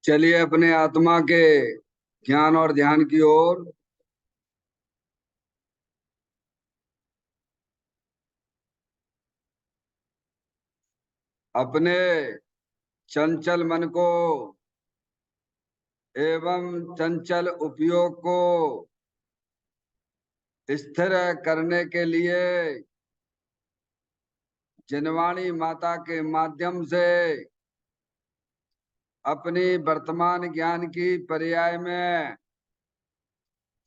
चलिए अपने आत्मा के ज्ञान और ध्यान की ओर। अपने चंचल मन को एवं चंचल उपयोग को स्थिर करने के लिए जिनवाणी माता के माध्यम से अपनी वर्तमान ज्ञान की पर्याय में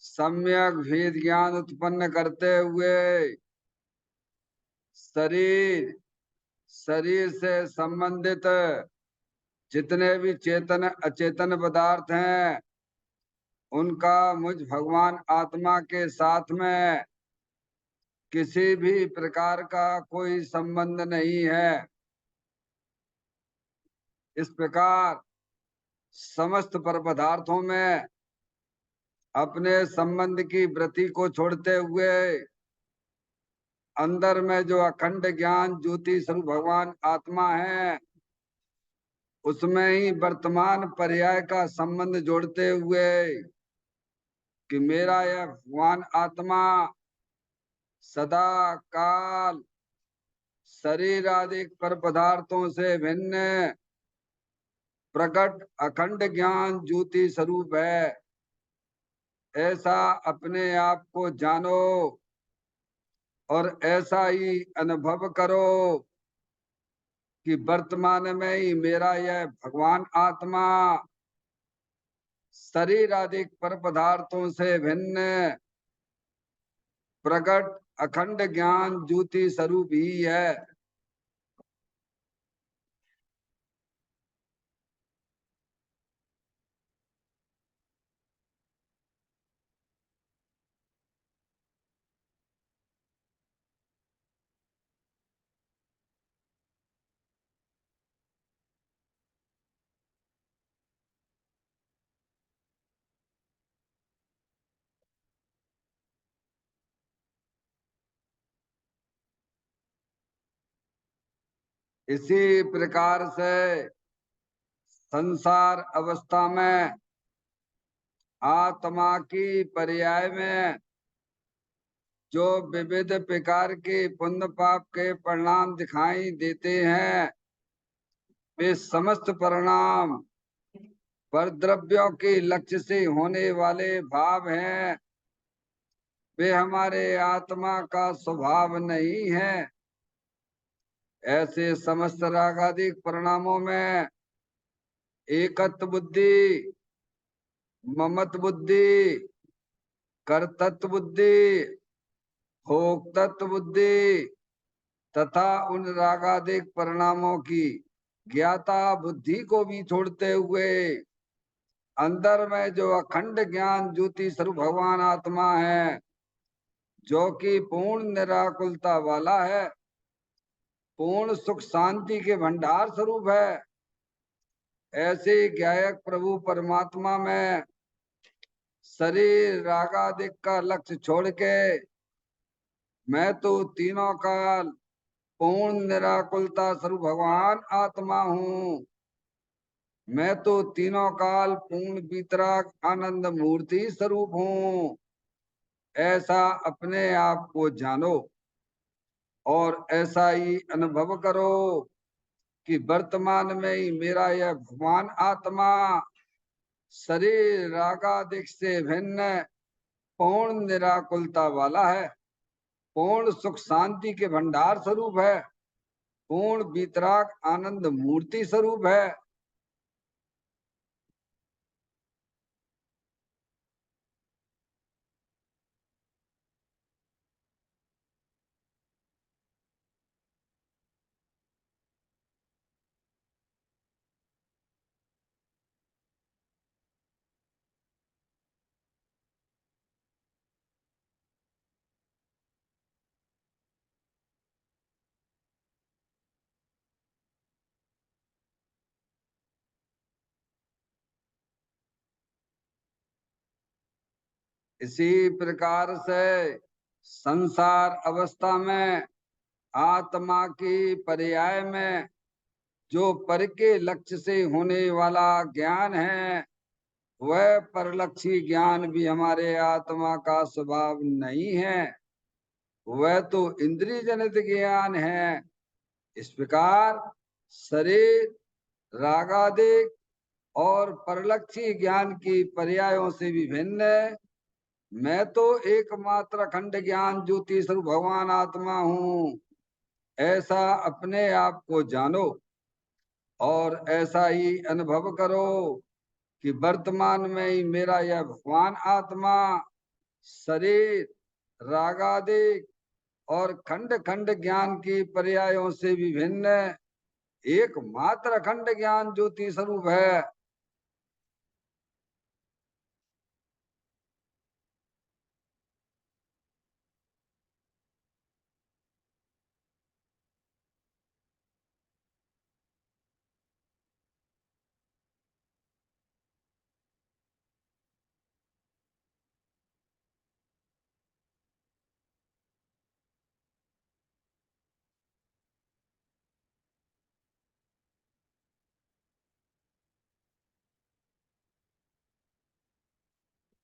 सम्यक भेद ज्ञान उत्पन्न करते हुए शरीर शरीर से संबंधित जितने भी चेतन अचेतन पदार्थ हैं उनका मुझ भगवान आत्मा के साथ में किसी भी प्रकार का कोई संबंध नहीं है। इस प्रकार समस्त पर पदार्थों में अपने संबंध की वृत्ति को छोड़ते हुए अंदर में जो अखंड ज्ञान ज्योति स्वरूप भगवान आत्मा है उसमें ही वर्तमान पर्याय का संबंध जोड़ते हुए कि मेरा यह भगवान आत्मा सदा काल शरीर आदि पर पदार्थों से भिन्न प्रकट अखंड ज्ञान ज्योति स्वरूप है। ऐसा अपने आप को जानो और ऐसा ही अनुभव करो कि वर्तमान में ही मेरा यह भगवान आत्मा शरीर आदि पर पदार्थों से भिन्न प्रकट अखंड ज्ञान ज्योति स्वरूप ही है। इसी प्रकार से संसार अवस्था में आत्मा की पर्याय में जो विविध प्रकार के पुण्य पाप के परिणाम दिखाई देते हैं वे समस्त परिणाम पर द्रव्यों के लक्ष्य से होने वाले भाव हैं। वे हमारे आत्मा का स्वभाव नहीं है। ऐसे समस्त रागादिक परिणामों में एकत्व बुद्धि, ममत बुद्धि, कर्तृत्व बुद्धि, भोक्तत्व बुद्धि तथा उन रागादिक परिणामों की ज्ञाता बुद्धि को भी छोड़ते हुए अंदर में जो अखंड ज्ञान ज्योति स्वरूप भगवान आत्मा है जो कि पूर्ण निराकुलता वाला है, पूर्ण सुख शांति के भंडार स्वरूप है, ऐसे गायक प्रभु परमात्मा में शरीर रागादिक का लक्ष्य छोड़ के मैं तो तीनों काल पूर्ण निराकुलता स्वरूप भगवान आत्मा हूँ। मैं तो तीनों काल पूर्ण वितराग आनंद मूर्ति स्वरूप हूँ। ऐसा अपने आप को जानो और ऐसा ही अनुभव करो कि वर्तमान में ही मेरा यह भगवान आत्मा शरीर रागादिक से भिन्न पूर्ण निराकुलता वाला है, पूर्ण सुख शांति के भंडार स्वरूप है, पूर्ण वितराग आनंद मूर्ति स्वरूप है। इसी प्रकार से संसार अवस्था में आत्मा की पर्याय में जो पर के लक्ष्य से होने वाला ज्ञान है, वह परलक्षी ज्ञान भी हमारे आत्मा का स्वभाव नहीं है, वह तो इंद्रिय जनित ज्ञान है। इस प्रकार शरीर, रागादिक और परलक्षी ज्ञान की पर्यायों से भी भिन्न है। मैं तो एकमात्र अखंड ज्ञान ज्योति स्वरूप भगवान आत्मा हूँ, ऐसा अपने आप को जानो और ऐसा ही अनुभव करो कि वर्तमान में ही मेरा यह भगवान आत्मा शरीर, रागादिक और खंड खंड ज्ञान की पर्यायों से भी भिन्न एकमात्र अखंड ज्ञान ज्योति स्वरूप है।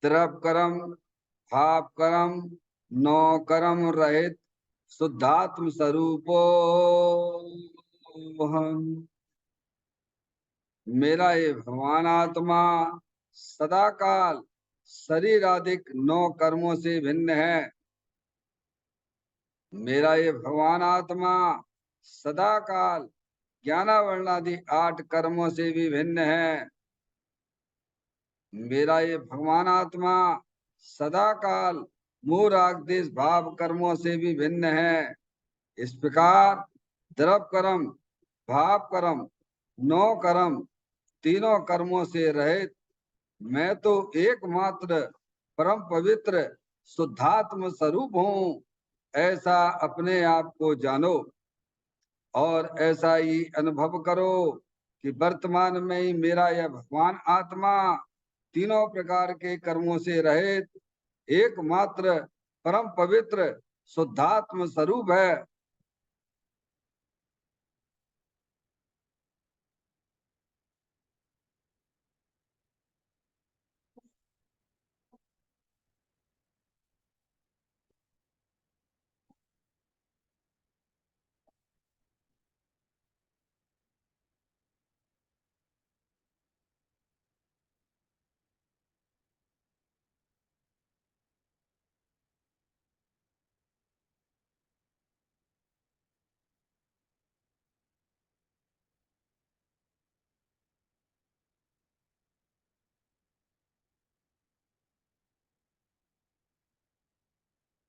द्रव कर्म, भाव कर्म, नौ कर्म रहित शुद्धात्म स्वरूपो हम। मेरा ये भगवान आत्मा सदा काल शरीर आदिक 9 कर्मों से भिन्न है। मेरा ये भगवान आत्मा सदा काल ज्ञानावरणादि 8 कर्मों से भी भिन्न है। मेरा ये भगवान आत्मा सदा काल मोह राग देश भाव कर्मों से भी भिन्न है। इस प्रकार द्रव कर्म, भाव कर्म, 9 कर्म, तीनों कर्मों से रहित मैं तो एकमात्र परम पवित्र शुद्धात्म स्वरूप हूँ, ऐसा अपने आप को जानो और ऐसा ही अनुभव करो कि वर्तमान में ही मेरा यह भगवान आत्मा तीनों प्रकार के कर्मों से रहित एकमात्र परम पवित्र शुद्धात्म स्वरूप है।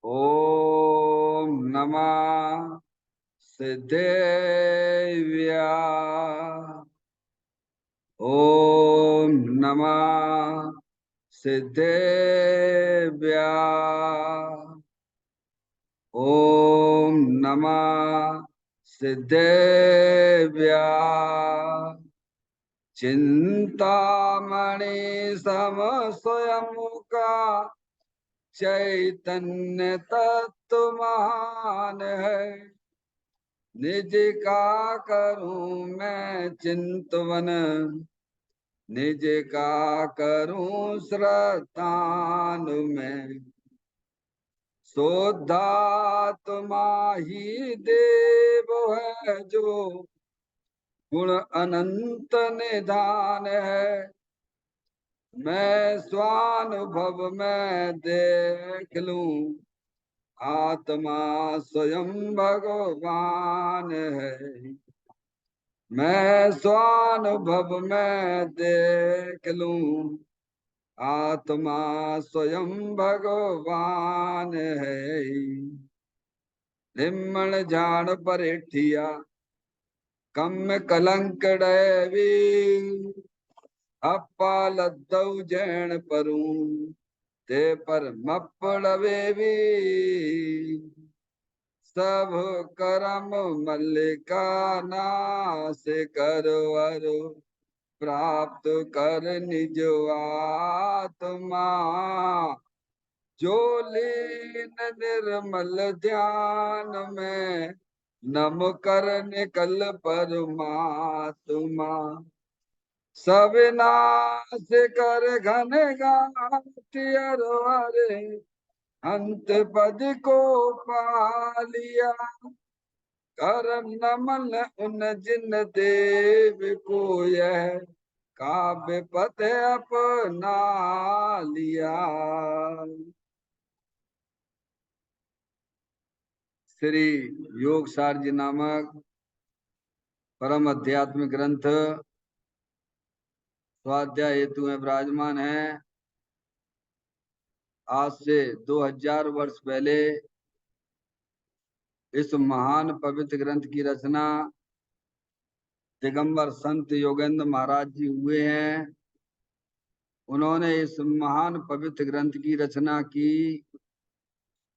ओम नमः सिद्धेव्या। ओम नमः सिद्धेव्या। ओम नमः सिद्धेव्या। चिंतामणि सम स्वयं का चैतन्य तत्व महान है। निज का करूं मैं चिंतवन, निज का करूं श्रद्धानु में। शुद्धात्मा ही देव है जो गुण अनंत निधान है। मैं स्वानुभव में देख लूं, आत्मा स्वयं भगवान है। मैं स्वानुभव में देख लूं, आत्मा स्वयं भगवान है। निम्न जान परिठिया कम कलंक डैवी, अपा लद्दऊ जैन परूं ते पर मपड़वे भी। सब करम मल्लिका नाश करवरु, प्राप्त कर निज आत्मा। जो लीन निर्मल ध्यान में नम कर निकल परमात्मा, सविनाश कर घन घात अरे, अंत पद को पा लिया। कर नमन उन जिन देव को यह काव्य पथ अपना लिया। श्री योग सार जी नामक परम अध्यात्मिक ग्रंथ स्वाध्याय हेतु में विराजमान है। आज से 2000 वर्ष पहले इस महान पवित्र ग्रंथ की रचना दिगंबर संत योगेंद्र महाराज जी हुए हैं। उन्होंने इस महान पवित्र ग्रंथ की रचना की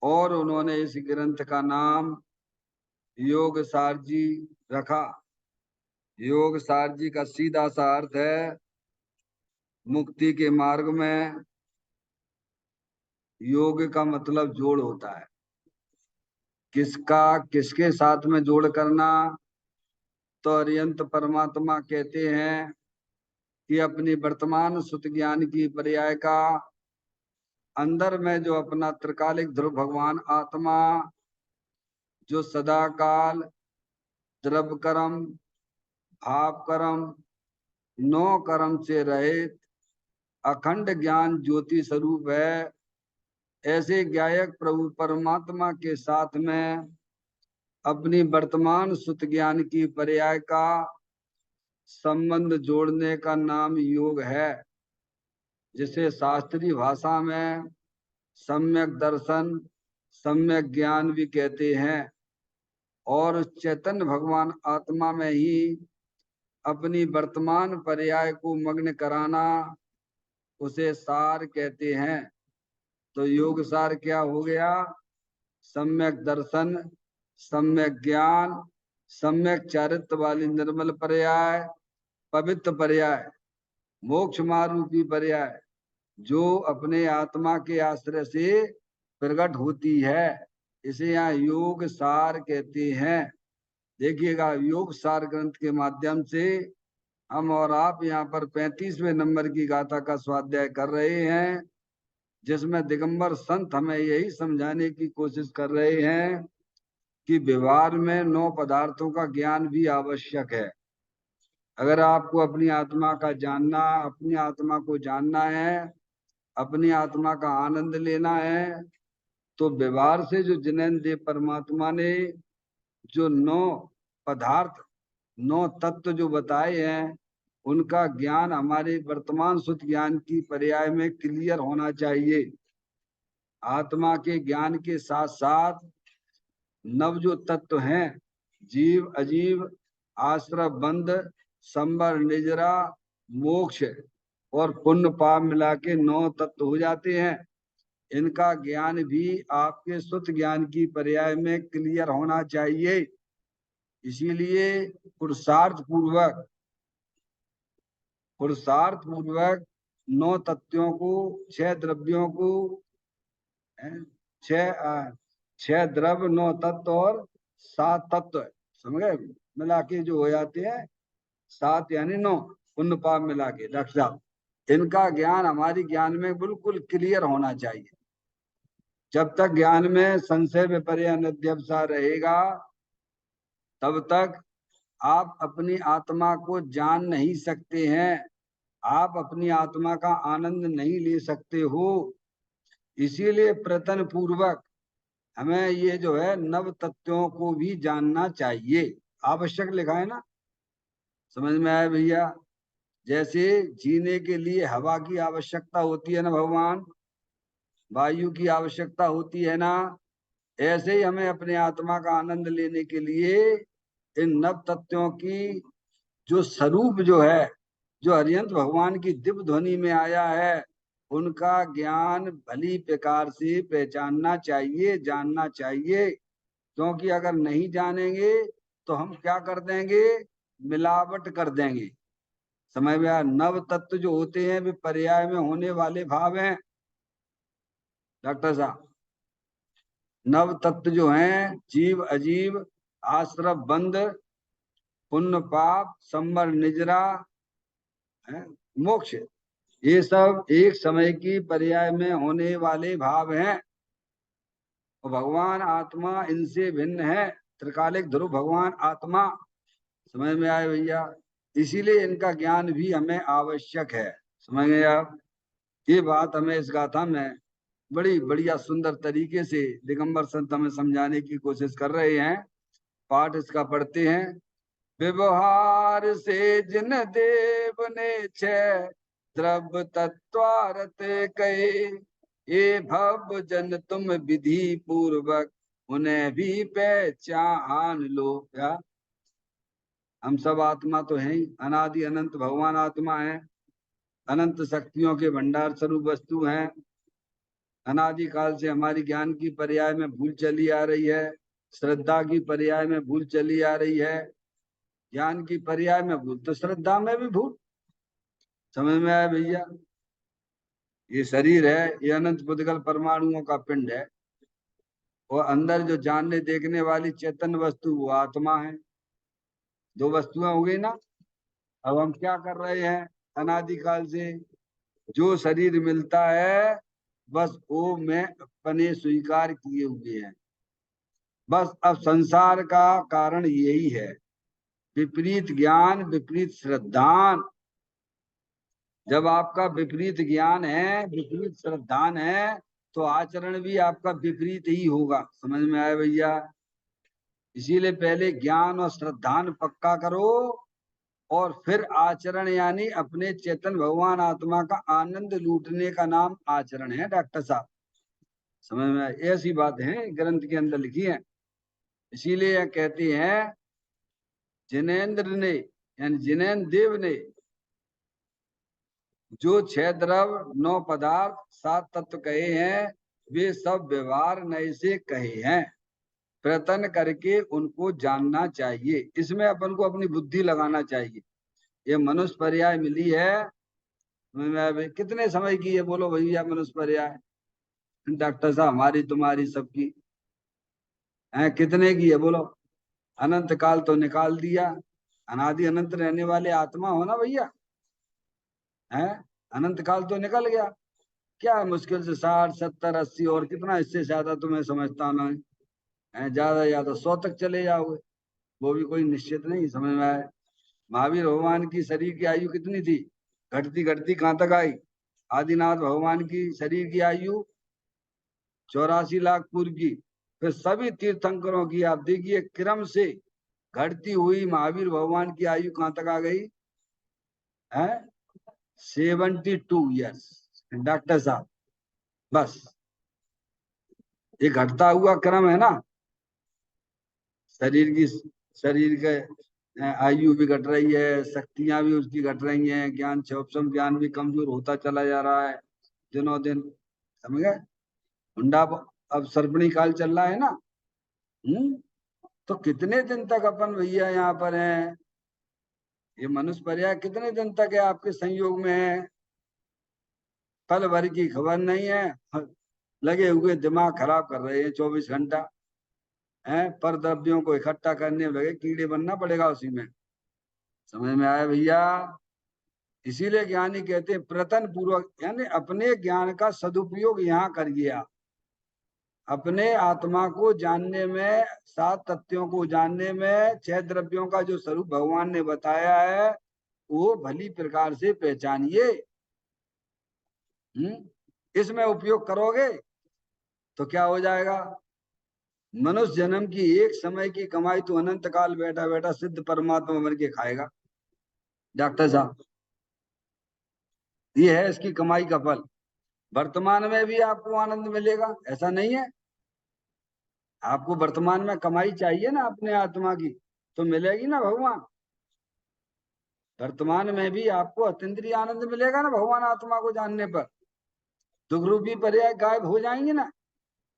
और उन्होंने इस ग्रंथ का नाम योग सार जी रखा। योग सार जी का सीधा सा अर्थ है मुक्ति के मार्ग में योग का मतलब जोड़ होता है। किसका किसके साथ में जोड़ करना? तो अरिहंत परमात्मा कहते हैं कि अपनी वर्तमान सुत ज्ञान की पर्याय का अंदर में जो अपना त्रिकालिक ध्रुव भगवान आत्मा जो सदा काल द्रव्य कर्म भाव कर्म नौ कर्म से रहित अखंड ज्ञान ज्योति स्वरूप है, ऐसे ज्ञायक प्रभु परमात्मा के साथ में अपनी वर्तमान सुत ज्ञान की पर्याय का संबंध जोड़ने का नाम योग है, जिसे शास्त्रीय भाषा में सम्यक दर्शन सम्यक ज्ञान भी कहते हैं। और चैतन्य भगवान आत्मा में ही अपनी वर्तमान पर्याय को मग्न कराना उसे सार कहते हैं। तो योग सार क्या हो गया? सम्यक दर्शन सम्यक ज्ञान सम्यक चारित्र वाली निर्मल पर्याय पवित्र पर्याय मोक्ष मारूपी पर्याय जो अपने आत्मा के आश्रय से प्रकट होती है, इसे यहाँ योग सार कहते हैं। देखिएगा, योग सार ग्रंथ के माध्यम से हम और आप यहाँ पर 35वें नंबर की गाथा का स्वाध्याय कर रहे हैं, जिसमें दिगंबर संत हमें यही समझाने की कोशिश कर रहे हैं कि व्यवहार में 9 पदार्थों का ज्ञान भी आवश्यक है। अगर आपको अपनी आत्मा का जानना, अपनी आत्मा को जानना है, अपनी आत्मा का आनंद लेना है, तो व्यवहार से जो जिनेन्द्र देव परमात्मा ने जो 9 पदार्थ 9 तत्व जो बताए हैं, उनका ज्ञान हमारे वर्तमान सुध ज्ञान की पर्याय में क्लियर होना चाहिए। आत्मा के ज्ञान के साथ साथ नव जो तत्व हैं, जीव अजीव आश्रय बंध संबर निजरा मोक्ष और पुण्य पाप मिला के 9 तत्व हो जाते हैं। इनका ज्ञान भी आपके शुद्ध ज्ञान की पर्याय में क्लियर होना चाहिए। इसीलिए पुरुषार्थ पूर्वक 9 तत्वों को 6 द्रव्यों को 6 द्रव्य 9 तत्व और 7 तत्व समझ गए, मिला के जो हो जाते हैं 7 यानी 9 पुण्य पाप मिला के रक्षा। इनका ज्ञान हमारी ज्ञान में बिल्कुल क्लियर होना चाहिए। जब तक ज्ञान में संशय विपर्य अनध्यवसाय रहेगा, तब तक आप अपनी आत्मा को जान नहीं सकते हैं, आप अपनी आत्मा का आनंद नहीं ले सकते हो। इसीलिए प्रयत्न पूर्वक हमें ये जो है नव तत्वों को भी जानना चाहिए। आवश्यक लिखा है ना, समझ में आया भैया? जैसे जीने के लिए हवा की आवश्यकता होती है ना भगवान, वायु की आवश्यकता होती है ना, ऐसे ही हमें अपने आत्मा का आनंद लेने के लिए इन नव तत्वों की जो स्वरूप जो है, जो अरिहंत भगवान की दिव्य ध्वनि में आया है, उनका ज्ञान भली प्रकार से पहचानना चाहिए, जानना चाहिए। क्योंकि अगर नहीं जानेंगे तो हम क्या कर देंगे? मिलावट कर देंगे। समझ में आया? नव तत्व जो होते हैं वे पर्याय में होने वाले भाव हैं डॉक्टर साहब। नव तत्व जो हैं जीव अजीव आश्रम बंद, पुण्य पाप, संबर निजरा, मोक्ष, ये सब एक समय की पर्याय में होने वाले भाव हैं। और भगवान आत्मा इनसे भिन्न है। त्रिकालिक ध्रुव भगवान आत्मा, समझ में आए भैया? इसीलिए इनका ज्ञान भी हमें आवश्यक है। समझ गए आप? ये बात हमें इस गाथा में बड़ी बढ़िया सुंदर तरीके से दिगंबर संत हमें समझाने की कोशिश कर रहे हैं। पाठ इसका पढ़ते हैं। व्यवहार से जिन देव ने छह द्रव्य तत्वारत कहे, ये भव जन तुम विधि पूर्वक उन्हें भी पहचान लो। क्या हम सब आत्मा तो हैं ही, अनादि अनंत भगवान आत्मा है, अनंत शक्तियों के भंडार स्वरूप वस्तु हैं। अनादि काल से हमारी ज्ञान की पर्याय में भूल चली आ रही है, श्रद्धा की पर्याय में भूल चली आ रही है। ज्ञान की पर्याय में भूल तो श्रद्धा में भी भूल। समझ में आया भैया? ये शरीर है, ये अनंत पुद्गल परमाणुओं का पिंड है, और अंदर जो जानने देखने वाली चेतन वस्तु वो आत्मा है। दो वस्तुएं हो गई ना। अब हम क्या कर रहे हैं? अनादिकाल से जो शरीर मिलता है बस वो मैं अपने स्वीकार किए हुए हैं। बस अब संसार का कारण यही है, विपरीत ज्ञान, विपरीत श्रद्धान। जब आपका विपरीत ज्ञान है, विपरीत श्रद्धान है, तो आचरण भी आपका विपरीत ही होगा। समझ में आया भैया? इसीलिए पहले ज्ञान और श्रद्धान पक्का करो, और फिर आचरण, यानी अपने चेतन भगवान आत्मा का आनंद लूटने का नाम आचरण है डॉक्टर साहब। समझ में आया? ऐसी बात है ग्रंथ के अंदर लिखी है। इसीलिए यह कहते हैं, जिनेन्द्र ने यानी जिनेन्द्र देव ने जो 6 द्रव्य 9 पदार्थ 7 तत्व कहे हैं, वे सब व्यवहार नए से कहे हैं। प्रयत्न करके उनको जानना चाहिए। इसमें अपन को अपनी बुद्धि लगाना चाहिए। ये मनुष्य पर्याय मिली है, कितने समय की है बोलो भैया मनुष्य पर्याय? डॉक्टर साहब हमारी तुम्हारी सबकी है, कितने की है बोलो? अनंत काल तो निकाल दिया। अनादि अनंत रहने वाले आत्मा हो ना भैया, है? अनंत काल तो निकल गया। क्या है, मुश्किल से 60 70 80, और कितना इससे ज्यादा तो मैं समझता ना है, ज्यादा ज्यादा 100 तक चले जाओगे, वो भी कोई निश्चित नहीं। समझ में आए? महावीर भगवान की शरीर की आयु कितनी थी? घटती घटती कहां तक आई? आदिनाथ भगवान की शरीर की आयु 84 लाख पूर्व की। फिर सभी तीर्थंकरों की आप देखिए क्रम से घटती हुई महावीर भगवान की आयु कहां तक आ गई है? 72 ईयर्स डॉक्टर साहब। बस ये घटता हुआ क्रम है ना। शरीर की, शरीर के आयु भी घट रही है, शक्तियां भी उसकी घट रही हैं, ज्ञान क्षोभम ज्ञान भी कमजोर होता चला जा रहा है दिनों दिन। समझ गए? हुंडा अब सर्पणी काल चल रहा है ना। तो कितने दिन तक अपन भैया यहाँ पर हैं? ये मनुष्य पर्याय कितने दिन तक है आपके संयोग में है? पल भर की खबर नहीं है, लगे हुए दिमाग खराब कर रहे हैं 24 घंटा है, पर द्रव्यों को इकट्ठा करने में लगे, कीड़े बनना पड़ेगा उसी में। समझ में आया भैया? इसीलिए ज्ञानी कहते हैं प्रतन पूर्वक, यानी अपने ज्ञान का सदुपयोग यहाँ करिए आप। अपने आत्मा को जानने में, 7 तत्वों को जानने में, 6 द्रव्यों का जो स्वरूप भगवान ने बताया है वो भली प्रकार से पहचानिए। इसमें उपयोग करोगे तो क्या हो जाएगा? मनुष्य जन्म की एक समय की कमाई तो अनंत काल बैठा बैठा सिद्ध परमात्मा बन के खाएगा डॉक्टर साहब। ये है इसकी कमाई का फल। वर्तमान में भी आपको आनंद मिलेगा, ऐसा नहीं है। आपको वर्तमान में कमाई चाहिए ना अपने आत्मा की, तो मिलेगी ना भगवान। वर्तमान में भी आपको अतीन्द्रिय आनंद मिलेगा ना भगवान आत्मा को जानने पर। दुख रूपी पर्याय गायब हो जाएंगे ना।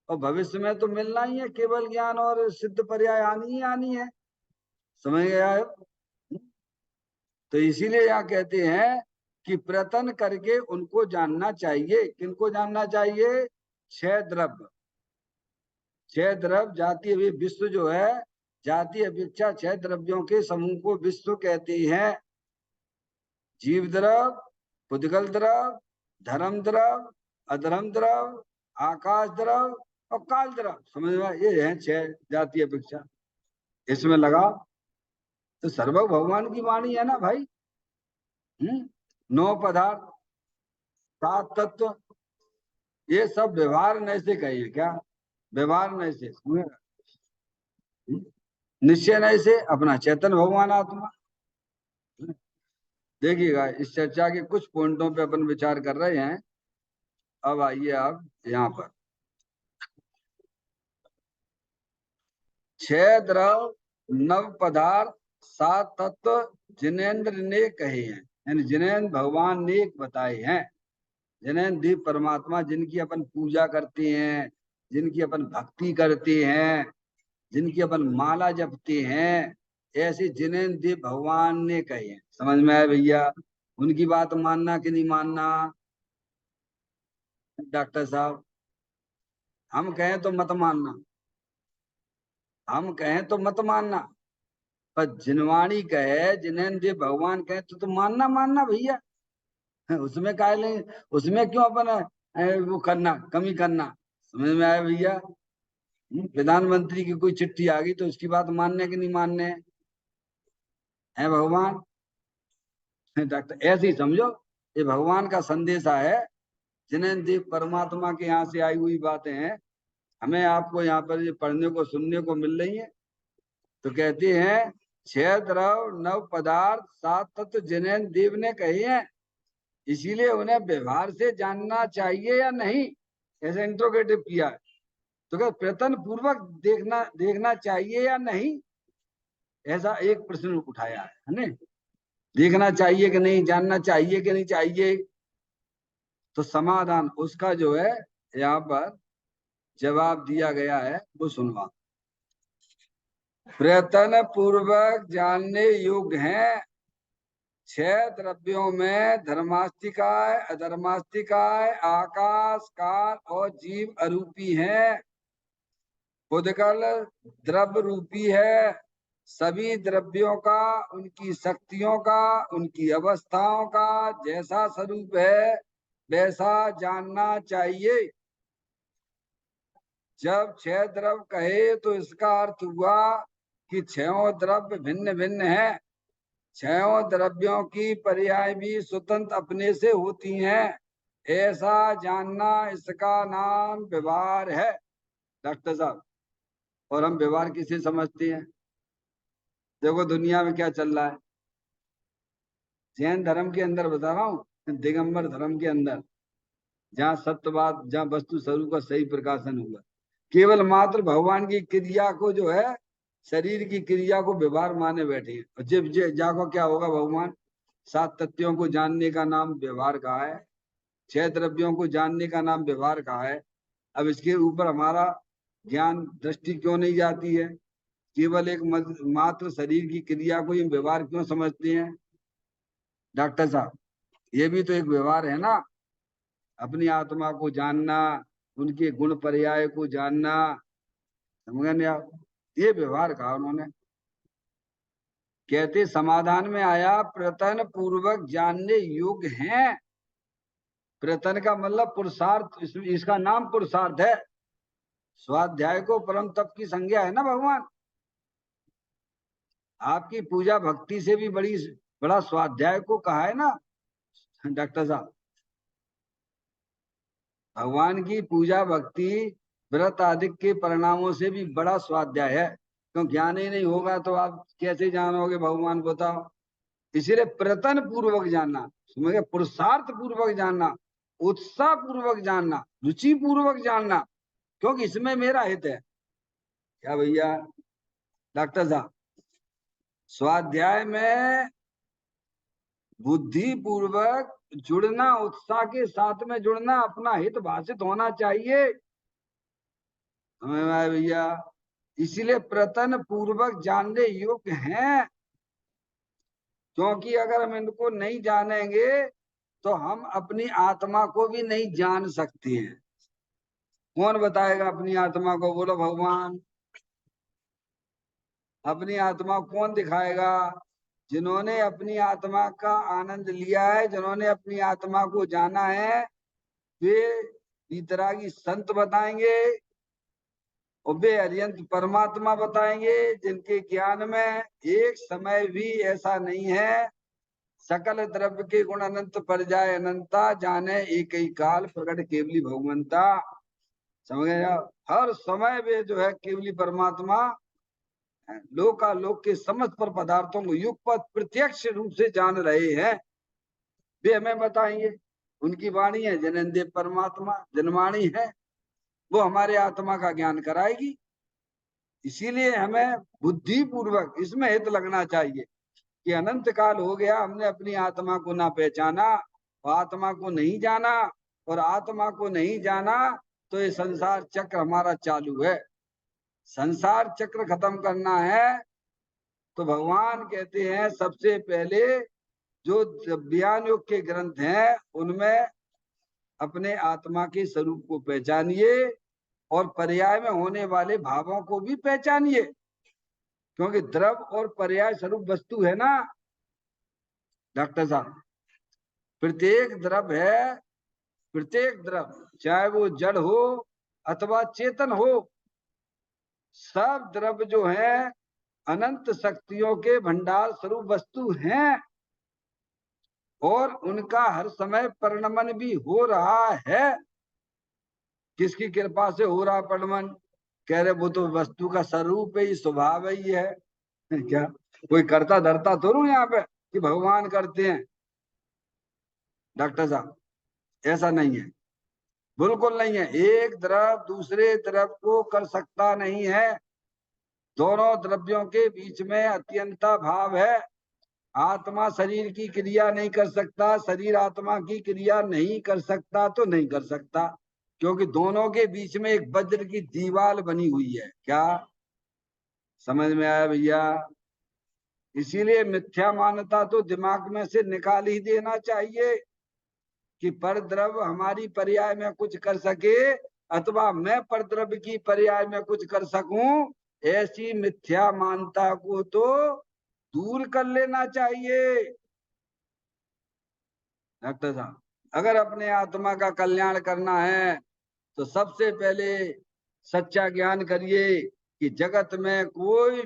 और भविष्य में तो मिलना ही है, केवल ज्ञान और सिद्ध पर्याय आनी ही आनी है। समझ गया है? तो इसीलिए यहाँ कहते हैं कि प्रयत्न करके उनको जानना चाहिए। किनको जानना चाहिए? 6 द्रव्य, 6 द्रव्य जाती हुई विश्व जो है जाति अपेक्षा 6 द्रव्यों के समूह को विश्व कहते हैं। जीव द्रव, पुद्गल द्रव, धर्म द्रव, अधर्म द्रव, आकाश द्रव और काल द्रव। समझ में? ये हैं 6 जाति अपेक्षा। इसमें लगा तो सर्वभौम भगवान की वाणी है ना भाई। 9 पदार्थ, 7 तत्व, ये सब व्यवहार नय से कहिए। क्या व्यवहार नय से? निश्चय नय से अपना चेतन भगवान आत्मा। देखिएगा, इस चर्चा के कुछ पॉइंटों पे अपन विचार कर रहे हैं। अब आइए आप यहाँ पर। 6 द्रव, 9 पदार्थ, 7 तत्व जिनेन्द्र ने कहे हैं, यानी जिनेन्द्र भगवान ने बताए हैं। जिनेन्द्र देव परमात्मा, जिनकी अपन पूजा करते हैं, जिनकी अपन भक्ति करते हैं, जिनकी अपन माला जपते हैं, ऐसे जिनेन्द्र देव भगवान ने कहे हैं। समझ में आया भैया? उनकी बात मानना कि नहीं मानना डॉक्टर साहब? हम कहें तो मत मानना, हम कहें तो मत मानना, पर जिनवाणी कहे, जिनेन्द्र देव भगवान कहे तो मानना मानना भैया। उसमें काहे ले, उसमें क्यों अपन वो करना, कमी करना? समझ में आया भैया? प्रधानमंत्री की कोई चिट्ठी आ गई तो उसकी बात मानने कि नहीं मानने है भगवान? डॉक्टर ऐसे ही समझो, ये भगवान का संदेशा है, जिन्हें देव परमात्मा के यहाँ से आई हुई बातें हैं। हमें आपको यहाँ पर ये पढ़ने को सुनने को मिल रही है। तो कहते हैं 6 द्रव, 9 पदार्थ, 7 तत्व जिनेन्द्र देव ने कहे हैं, इसीलिए उन्हें व्यवहार से जानना चाहिए या नहीं, ऐसे इंट्रोगेटिव किया है। तो क्या प्रयत्न पूर्वक देखना चाहिए या नहीं, ऐसा एक प्रश्न उठाया है ना? देखना चाहिए कि नहीं, जानना चाहिए कि नहीं चाहिए? तो समाधान उसका जो है यहाँ पर जवाब दिया गया है, वो सुनवा। प्रयत्न पूर्वक जानने योग्य हैं 6 द्रव्यों में धर्मास्तिकाय, अधर्मास्तिकाय, आकाश, काल और जीव अरूपी हैं। पुद्गल द्रव्य रूपी है। सभी द्रव्यों का, उनकी शक्तियों का, उनकी अवस्थाओं का जैसा स्वरूप है वैसा जानना चाहिए। जब 6 द्रव्य कहे तो इसका अर्थ हुआ कि 6 द्रव्य भिन्न भिन्न है। 6 द्रव्यों की पर्याय भी स्वतंत्र अपने से होती हैं, ऐसा जानना, इसका नाम व्यवहार है डॉक्टर साहब। और हम व्यवहार किसे समझते हैं? देखो दुनिया में क्या चल रहा है। जैन धर्म के अंदर बता रहा हूँ, दिगंबर धर्म के अंदर, जहाँ सत्यवाद, जहाँ वस्तु स्वरूप का सही प्रकाशन हुआ, केवल मात्र भगवान की क्रिया को जो है, शरीर की क्रिया को व्यवहार माने बैठे हैं। जब जाको क्या होगा, भगवान 7 तत्वों को जानने का नाम व्यवहार कहा है, 6 द्रव्यों को जानने का नाम व्यवहार कहा है। अब इसके ऊपर हमारा ज्ञान दृष्टि क्यों नहीं जाती है? केवल एक मात्र शरीर की क्रिया को ही व्यवहार क्यों समझते हैं डॉक्टर साहब? ये भी तो एक व्यवहार है ना, अपनी आत्मा को जानना, उनके गुण पर्याय को जानना। समझ गए आप? ये व्यवहार कहा उन्होंने। कहते समाधान में आया, प्रयत्न पूर्वक जानने योग्य हैं। प्रयत्न का मतलब पुरुषार्थ, इसका नाम पुरुषार्थ है। स्वाध्याय को परम तप की संज्ञा है ना भगवान। आपकी पूजा भक्ति से भी बड़ा स्वाध्याय को कहा है ना डॉक्टर साहब। भगवान की पूजा भक्ति व्रत आदि के परिणामों से भी बड़ा स्वाध्याय है। क्यों? ज्ञान ही नहीं होगा तो आप कैसे जानोगे भगवान, बताओ? इसीलिए प्रयत्न पूर्वक जानना, समझे, पुरुषार्थ पूर्वक जानना, उत्साह पूर्वक जानना, रुचि पूर्वक जानना, क्योंकि इसमें मेरा हित है। क्या भैया डॉक्टर साहब? स्वाध्याय में बुद्धि पूर्वक जुड़ना, उत्साह के साथ में जुड़ना, अपना हित भाषित होना चाहिए। हमें भैया इसीलिए प्रयत्न पूर्वक जानने योग्य हैं, क्योंकि अगर हम इनको नहीं जानेंगे तो हम अपनी आत्मा को भी नहीं जान सकते हैं। कौन बताएगा अपनी आत्मा को? बोलो भगवान। अपनी आत्मा कौन दिखाएगा? जिन्होंने अपनी आत्मा का आनंद लिया है, जिन्होंने अपनी आत्मा को जाना है, वे वीतरागी संत बताएंगे और वे अरिहंत परमात्मा बताएंगे, जिनके ज्ञान में एक समय भी ऐसा नहीं है सकल द्रव्य के गुण अनंत पर जाए अनंता, जाने एक ही काल प्रकट केवली भगवंता। समझ गए आप? हर समय वे जो है केवली परमात्मा लोकालोक के समस्त पर पदार्थों को युगपत प्रत्यक्ष रूप से जान रहे हैं, वे हमें बताएंगे। उनकी वाणी है जनेंद्र परमात्मा, जनवाणी है, वो हमारे आत्मा का ज्ञान कराएगी। इसीलिए हमें बुद्धि पूर्वक इसमें हित लगना चाहिए कि अनंत काल हो गया, हमने अपनी आत्मा को ना पहचाना, आत्मा को नहीं जाना, और आत्मा को नहीं जाना तो ये संसार चक्र हमारा चालू है। संसार चक्र खत्म करना है तो भगवान कहते हैं सबसे पहले जो ज्ञान योग के ग्रंथ हैं उनमें अपने आत्मा के स्वरूप को पहचानिए और पर्याय में होने वाले भावों को भी पहचानिए, क्योंकि द्रव और पर्याय स्वरूप वस्तु है ना डॉक्टर साहब। प्रत्येक द्रव है, प्रत्येक द्रव चाहे वो जड़ हो अथवा चेतन हो, सब द्रव जो है अनंत शक्तियों के भंडार स्वरूप वस्तु हैं और उनका हर समय परिणमन भी हो रहा है। किसकी कृपा से हो रहा परिणमन? कह रहे वो तो वस्तु का स्वरूप ही स्वभाव ही है। क्या कोई करता धरता तो नहीं यहाँ पे कि भगवान करते हैं डॉक्टर साहब? ऐसा नहीं है, बिल्कुल नहीं है। एक द्रव दूसरे द्रव को कर सकता नहीं है, दोनों द्रव्यों के बीच में अत्यंता भाव है। आत्मा शरीर की क्रिया नहीं कर सकता, शरीर आत्मा की क्रिया नहीं कर सकता तो नहीं कर सकता, क्योंकि दोनों के बीच में एक वज्र की दीवार बनी हुई है। क्या समझ में आया भैया? इसीलिए मिथ्या मान्यता तो दिमाग में से निकाल ही देना चाहिए कि परद्रव्य हमारी पर्याय में कुछ कर सके अथवा मैं परद्रव्य की पर्याय में कुछ कर सकूं, ऐसी मिथ्या मान्यता को तो दूर कर लेना चाहिए डॉक्टर साहब। अगर अपने आत्मा का कल्याण करना है तो सबसे पहले सच्चा ज्ञान करिए कि जगत में कोई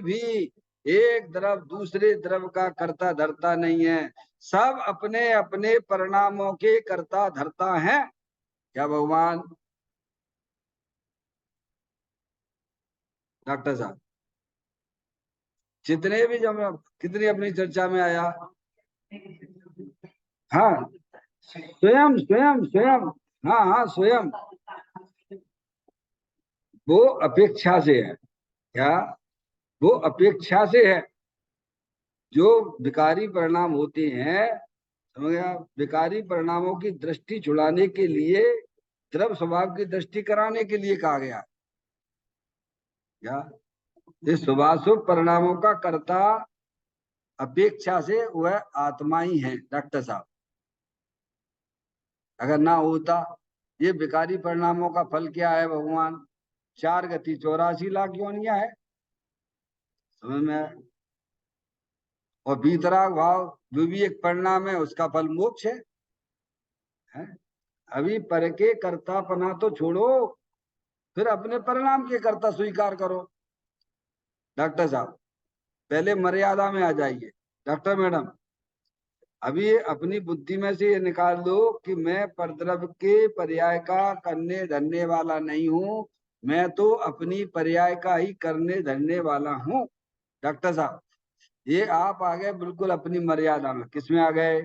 भी एक द्रव दूसरे द्रव का कर्ता धरता नहीं है, सब अपने अपने परिणामों के कर्ता धरता हैं। क्या भगवान? डॉक्टर साहब जितने भी जब कितनी अपनी चर्चा में आया, हाँ स्वयं स्वयं स्वयं, हाँ हाँ स्वयं, वो अपेक्षा से है। क्या वो अपेक्षा से है? जो विकारी परिणाम होते हैं, समझ गया, विकारी परिणामों की दृष्टि छुड़ाने के लिए द्रव स्वभाव की दृष्टि कराने के लिए कहा गया। क्या इस शुभाशुभ परिणामों का कर्ता अपेक्षा से वह आत्मा ही है डॉक्टर साहब। अगर ना होता, ये विकारी परिणामों का फल क्या है भगवान? 4 गति 84 लाख योनियां है, समझ में आया? और बीतराग भाव जो भी एक परिणाम है उसका फल मोक्ष है? अभी पर के कर्तापना तो छोड़ो, फिर अपने परिणाम के कर्ता स्वीकार करो डॉक्टर साहब। पहले मर्यादा में आ जाइए डॉक्टर मैडम। अभी अपनी बुद्धि में से ये निकाल दो कि मैं परद्रव्य के पर्याय का करने धरने वाला नहीं हूं, मैं तो अपनी पर्याय का ही करने धरने वाला हूं डॉक्टर साहब। ये आप आ गए बिल्कुल अपनी मर्यादा में। किसमें आ गए?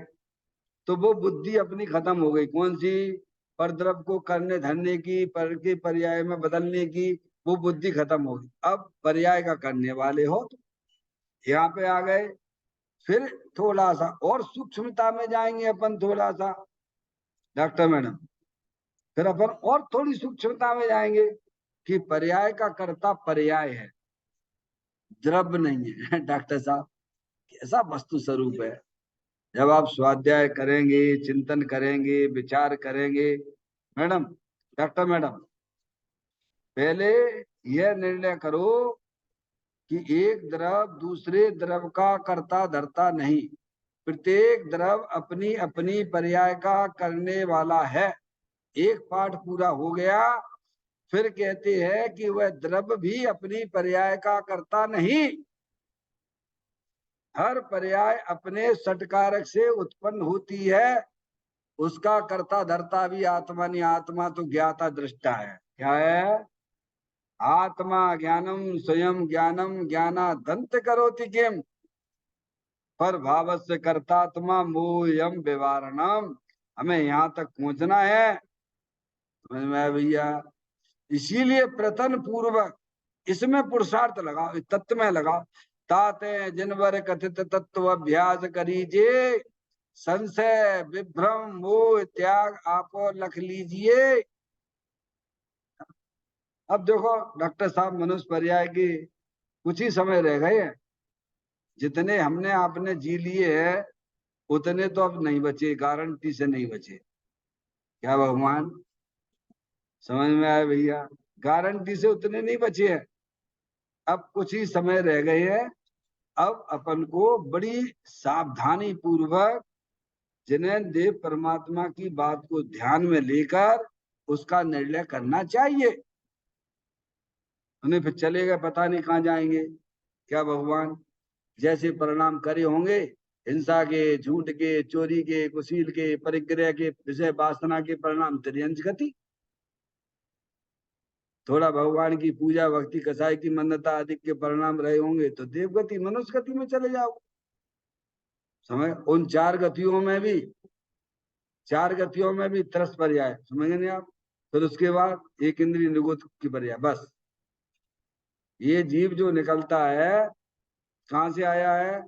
तो वो बुद्धि अपनी खत्म हो गई। कौन सी? परद्रव्य को करने धरने की, पर के पर्याय में बदलने की, वो बुद्धि खत्म हो गई। अब पर्याय का करने वाले हो तो यहाँ पे आ गए। फिर थोड़ा सा और सूक्ष्मता में जाएंगे अपन, थोड़ा सा डॉक्टर मैडम, फिर अपन और थोड़ी सूक्ष्मता में जाएंगे कि पर्याय का कर्ता पर्याय है, द्रव्य नहीं है डॉक्टर साहब। कैसा वस्तु स्वरूप है? जब आप स्वाध्याय करेंगे, चिंतन करेंगे, विचार करेंगे मैडम, डॉक्टर मैडम, पहले यह निर्णय करो कि एक द्रव दूसरे द्रव का कर्ता धर्ता नहीं, प्रत्येक द्रव अपनी अपनी पर्याय का करने वाला है। एक पाठ पूरा हो गया, फिर कहते हैं कि वह द्रव भी अपनी पर्याय का कर्ता नहीं, हर पर्याय अपने षटकारक से उत्पन्न होती है, उसका कर्ता धर्ता भी आत्मा नहीं। आत्मा तो ज्ञाता दृष्टा है। क्या है? आत्मा ज्ञानम स्वयं ज्ञानम ज्ञानादंत करोति किम पर भावस्य कर्तात्मा मोयम विवारणम। हमें यहाँ तक पहुंचना है, समझ में आया भैया? इसीलिए प्रतन पूर्वक इसमें पुरुषार्थ लगाओ, तत्व में लगाओ। ताते जिनवर कथित तत्व अभ्यास करीजे, संशय विभ्रम मोह त्याग आपो लख लीजिए। अब देखो डॉक्टर साहब, मनुष्य पर्याय की कुछ ही समय रह गए हैं। जितने हमने आपने जी लिए हैं उतने तो अब नहीं बचे, गारंटी से नहीं बचे। क्या भगवान? समझ में आया भैया? गारंटी से उतने नहीं बचे हैं। अब कुछ ही समय रह गए हैं। अब अपन को बड़ी सावधानी पूर्वक जिन्हें देव परमात्मा की बात को ध्यान में लेकर उसका निर्णय करना चाहिए। उन्हें फिर चलेगा, पता नहीं कहाँ जाएंगे। क्या भगवान? जैसे परिणाम करे होंगे, हिंसा के, झूठ के, चोरी के, कुशील के, परिग्रह के, विषय वासना के परिणाम त्रियंच गति। थोड़ा भगवान की पूजा भक्ति कसाई की मन्नता आदि के परिणाम रहे होंगे तो देवगति मनुष्य गति में चले जाओ। समझ? उन चार गतियों में भी तरस पर्याय, समझ नहीं आप? फिर उसके बाद एक इंद्रिय निगोद की पर्याय। बस ये जीव जो निकलता है कहाँ से आया है?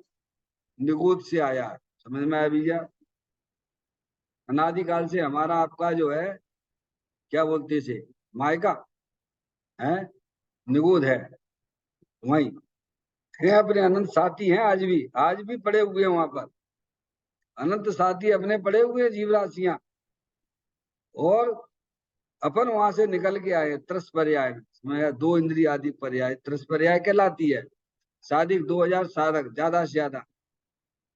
निगोद से आया है। समझ में आया भैया? अनादिकाल से हमारा आपका जो है, क्या बोलते से, मायका है, निगोद है वहीं है। अपने अनंत साथी हैं, आज भी पड़े हुए हैं वहां पर। अनंत साथी अपने पड़े हुए हैं, जीव राशियां। और अपन वहां से निकल के आए त्रस पर्याय में। दो इंद्रिय आदि पर्याय त्रस पर्याय कहलाती है। साधिक 2000 साधक ज्यादा से ज्यादा,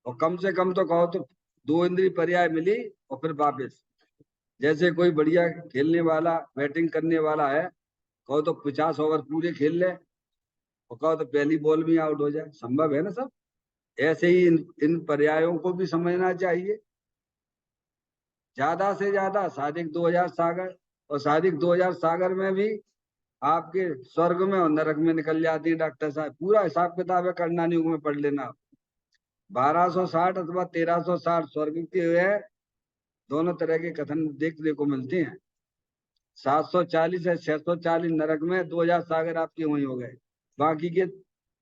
और कम से कम तो कहो तो दो इंद्रिय पर्याय मिली और फिर वापिस। जैसे कोई बढ़िया खेलने वाला, बैटिंग करने वाला है, कहो तो 50 ओवर पूरे खेल ले, और कहो तो पहली बॉल में आउट हो जाए। संभव है ना सब? ऐसे ही इन पर्यायों को भी समझना चाहिए। ज्यादा से ज्यादा साधिक 2000 सागर, और साधिक 2000 सागर में भी आपके स्वर्ग में और नरक में निकल जाती है। डॉक्टर साहब पूरा हिसाब किताब है, करना नहीं में पढ़ लेना। 1260 अथवा 1360 स्वर्ग के है, दोनों तरह के कथन देखने को मिलते हैं। 740 है, 640 नरक में, 2000 सागर आपके वही हो गए। बाकी के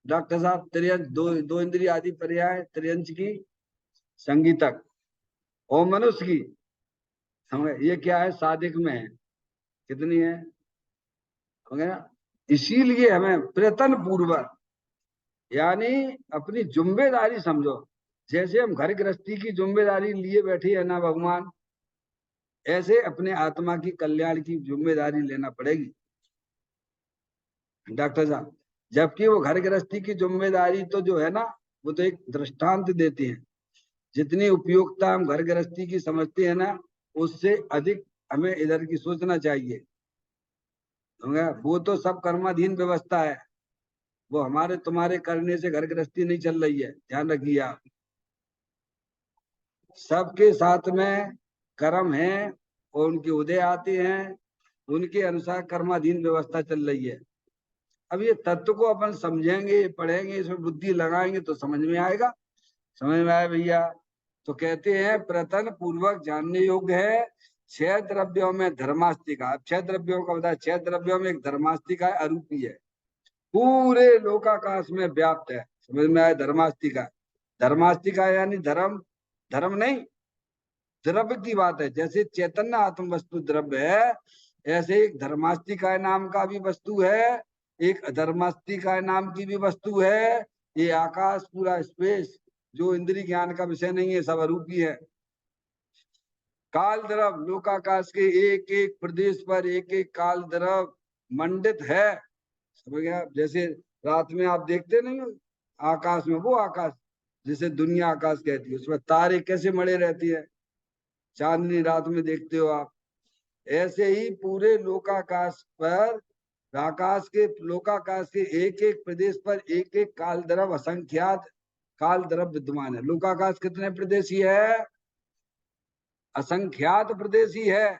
डॉक्टर साहब त्रियंच, दो इंद्रिय आदि पर्याय त्रियंच की संगीतक और मनुष्य की, समझ? ये क्या है? साधिक में है। कितनी है? समझ ना? इसीलिए हमें प्रयत्न पूर्वक, यानी अपनी जिम्मेदारी समझो। जैसे हम घर गृहस्थी की जिम्मेदारी लिए बैठे है ना भगवान, ऐसे अपने आत्मा की कल्याण की जिम्मेदारी लेना पड़ेगी डॉक्टर साहब। जबकि वो घर गृहस्थी की जिम्मेदारी तो जो है ना, वो तो एक दृष्टांत देती है। जितनी उपयोगिता हम घर गृहस्थी की समझते हैं ना, उससे अधिक हमें इधर की सोचना चाहिए। वो तो सब कर्माधीन व्यवस्था है, वो हमारे तुम्हारे करने से घर गृहस्थी नहीं चल रही है, ध्यान रखिए आप। सबके साथ में कर्म है और उनके उदय आते हैं, उनके अनुसार कर्माधीन व्यवस्था चल रही है। अब ये तत्व को अपन समझेंगे, पढ़ेंगे, इसमें बुद्धि लगाएंगे तो समझ में आएगा। समझ में आया भैया? तो कहते हैं प्रतन पूर्वक जानने योग्य है। 6 द्रव्यों में धर्मास्तिका, अब 6 द्रव्यों का बताया, 6 द्रव्यों में एक धर्मास्तिका है, अरूपी है, पूरे लोकाकाश में व्याप्त है। समझ में आया? धर्मास्तिका, धर्मास्तिका यानी धर्म, धर्म नहीं, द्रव्य की बात है। जैसे चैतन्य आत्म वस्तु द्रव्य है, ऐसे एक धर्मास्तिका नाम का भी वस्तु है, एक अधर्मास्तिका नाम की भी वस्तु है। ये आकाश, पूरा स्पेस जो इंद्रिय ज्ञान का विषय नहीं है, सब अरूपी है। काल द्रव, लोकाकाश के एक एक प्रदेश पर एक एक काल द्रव मंडित है। समझ गया? जैसे रात में आप देखते नहीं हो आकाश में, वो आकाश जिसे दुनिया आकाश कहती है, उसमें तारे कैसे मड़े रहती है, चांदनी रात में देखते हो आप। ऐसे ही पूरे लोकाकाश पर, आकाश के लोकाकाश के एक एक प्रदेश पर एक एक काल द्रव, असंख्यात काल द्रव विद्यमान है। लोकाकाश कितने प्रदेशी है? असंख्यात प्रदेशी है।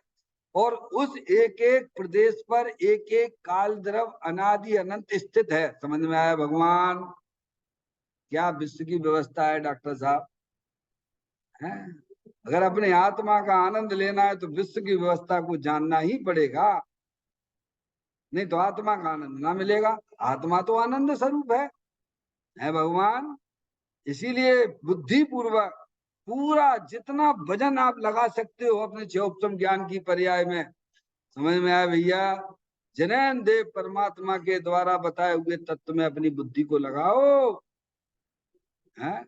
और उस एक एक प्रदेश पर एक एक काल द्रव अनादि अनंत स्थित है। समझ में आया भगवान? क्या विश्व की व्यवस्था है डॉक्टर साहब, है? अगर अपने आत्मा का आनंद लेना है तो विश्व की व्यवस्था को जानना ही पड़ेगा, नहीं तो आत्मा का आनंद ना मिलेगा। आत्मा तो आनंद स्वरूप है भगवान। इसीलिए बुद्धि पूर्वक पूरा जितना वजन आप लगा सकते हो अपने उपसम ज्ञान की पर्याय में, समझ में आया भैया? जैन देव परमात्मा के द्वारा बताए हुए तत्व में अपनी बुद्धि को लगाओ। है?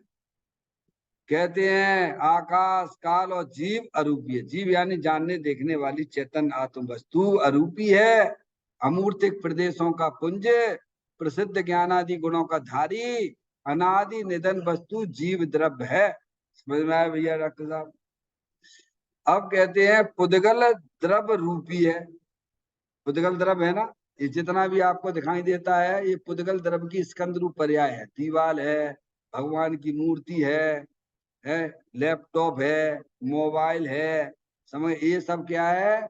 कहते हैं आकाश काल और जीव अरूपी है। जीव यानी जानने देखने वाली चेतन आत्म वस्तु अरूपी है, अमूर्तिक प्रदेशों का पुंज, प्रसिद्ध ज्ञानादि गुणों का धारी, अनादि निधन वस्तु जीव द्रव्य है। समझ में आया भैया डॉक्टर साहब? अब कहते हैं पुद्गल द्रव्य रूपी है। पुद्गल द्रव्य है ना, ये जितना भी आपको दिखाई देता है ये पुद्गल द्रव्य की स्कंद रूप पर्याय है। दीवाल है, भगवान की मूर्ति है, लैपटॉप है, मोबाइल है, समझ, ये सब क्या है?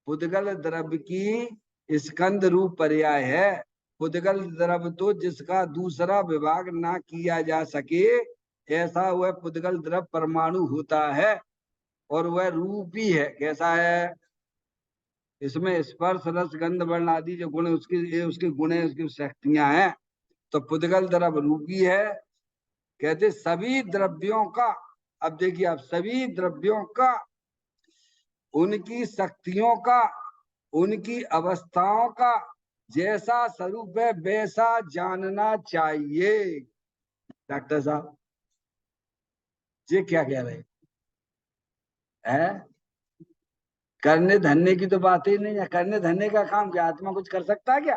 पुद्गल द्रव्य की स्कंद रूप पर्याय है। पुद्गल द्रव्य तो जिसका दूसरा विभाग ना किया जा सके, ऐसा वह पुद्गल द्रव्य परमाणु होता है, और वह रूपी है। कैसा है? इसमें स्पर्श रस गंध वर्ण आदि जो गुण उसके गुण है, उसकी शक्तियां हैं। तो पुद्गल द्रव्य रूपी है। कहते सभी द्रव्यों का, अब देखिए आप, सभी द्रव्यों का, उनकी शक्तियों का, उनकी अवस्थाओं का जैसा स्वरूप है वैसा जानना चाहिए। डॉक्टर साहब ये क्या कह रहे हैं? करने धरने की तो बात ही नहीं है। करने धरने का काम क्या आत्मा कुछ कर सकता है क्या?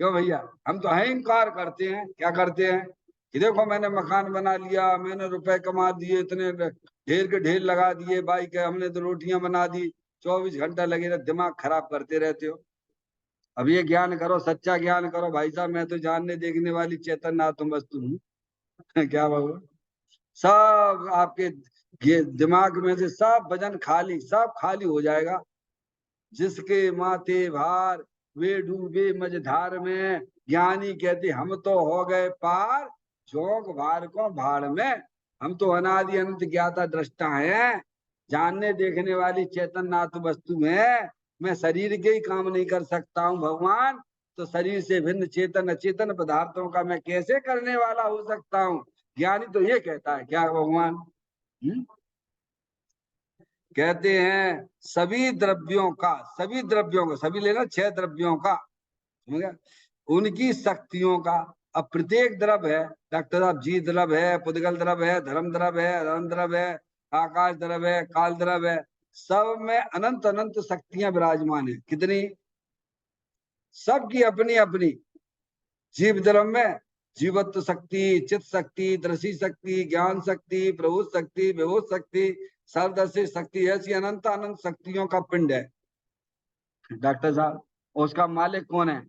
क्यों भैया? हम तो अहंकार करते हैं। क्या करते हैं कि देखो मैंने मकान बना लिया, मैंने रुपए कमा दिए, इतने ढेर के ढेर लगा दिए, बाइक है, हमने तो रोटियां बना दी। 24 घंटा लगे रहे, दिमाग खराब करते रहते हो। अब ये ज्ञान करो, सच्चा ज्ञान करो भाई साहब, मैं तो जानने देखने वाली चेतन आत्म वस्तु हूँ। क्या बाबू? सब आपके दिमाग में से सब वजन खाली, सब खाली हो जाएगा। जिसके माथे भार वे डूबे मझधार में, ज्ञानी कहते हम तो हो गए पार, जोग भार को भाड़ में। हम तो अनादि अनंत ज्ञाता दृष्टा हैं, जानने देखने वाली चेतन नाथ वस्तु है। मैं शरीर के ही काम नहीं कर सकता हूँ भगवान, तो शरीर से भिन्न चेतन अचेतन पदार्थों का मैं कैसे करने वाला हो सकता हूँ? ज्ञानी तो ये कहता है। क्या भगवान? कहते हैं सभी द्रव्यों का, सभी द्रव्यों का, सभी लेना 6 द्रव्यों का, समझ गया? उनकी शक्तियों का। अब प्रत्येक द्रव्य है डॉक्टर साहब, जी द्रव्य है, पुद्गल द्रव्य है, धर्म द्रव्य है, रन द्रव्य है, आकाश द्रव्य है, काल द्रव्य है, सब में अनंत अनंत शक्तियां विराजमान है। कितनी? सबकी अपनी अपनी। जीव द्रव्य में जीवत्व शक्ति, चित्त शक्ति, दृषि शक्ति, ज्ञान शक्ति, प्रभुत शक्ति, विभूत शक्ति, सर्वदर्शी शक्ति, ऐसी अनंत अनंत शक्तियों का पिंड है डॉक्टर साहब। उसका मालिक कौन है?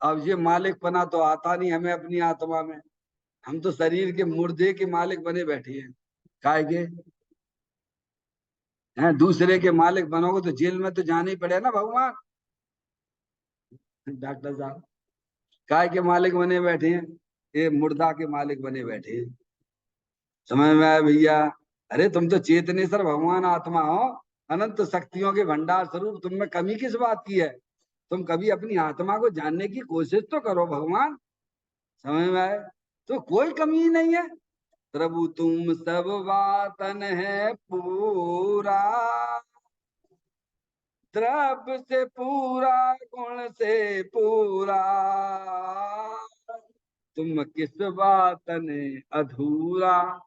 अब ये मालिक बना तो आता नहीं हमें अपनी आत्मा में। हम तो शरीर के मुर्दे के मालिक बने बैठे हैं। काय के हैं? दूसरे के मालिक बनोगे तो जेल में तो जाना ही पड़ेगा ना भगवान। डॉक्टर साहब काय के मालिक बने बैठे हैं? ये मुर्दा के मालिक बने बैठे हैं। समझ में आया भैया? अरे तुम तो चेतनेश्वर भगवान आत्मा हो, अनंत शक्तियों के भंडार स्वरूप। तुम में कमी किस बात की है? तुम कभी अपनी आत्मा को जानने की कोशिश तो करो भगवान। समझ में आए? तो कोई कमी ही नहीं है। प्रभु तुम सब वातन है पूरा, द्रव्य से पूरा, गुण से पूरा, तुम किस वातन अधूरा।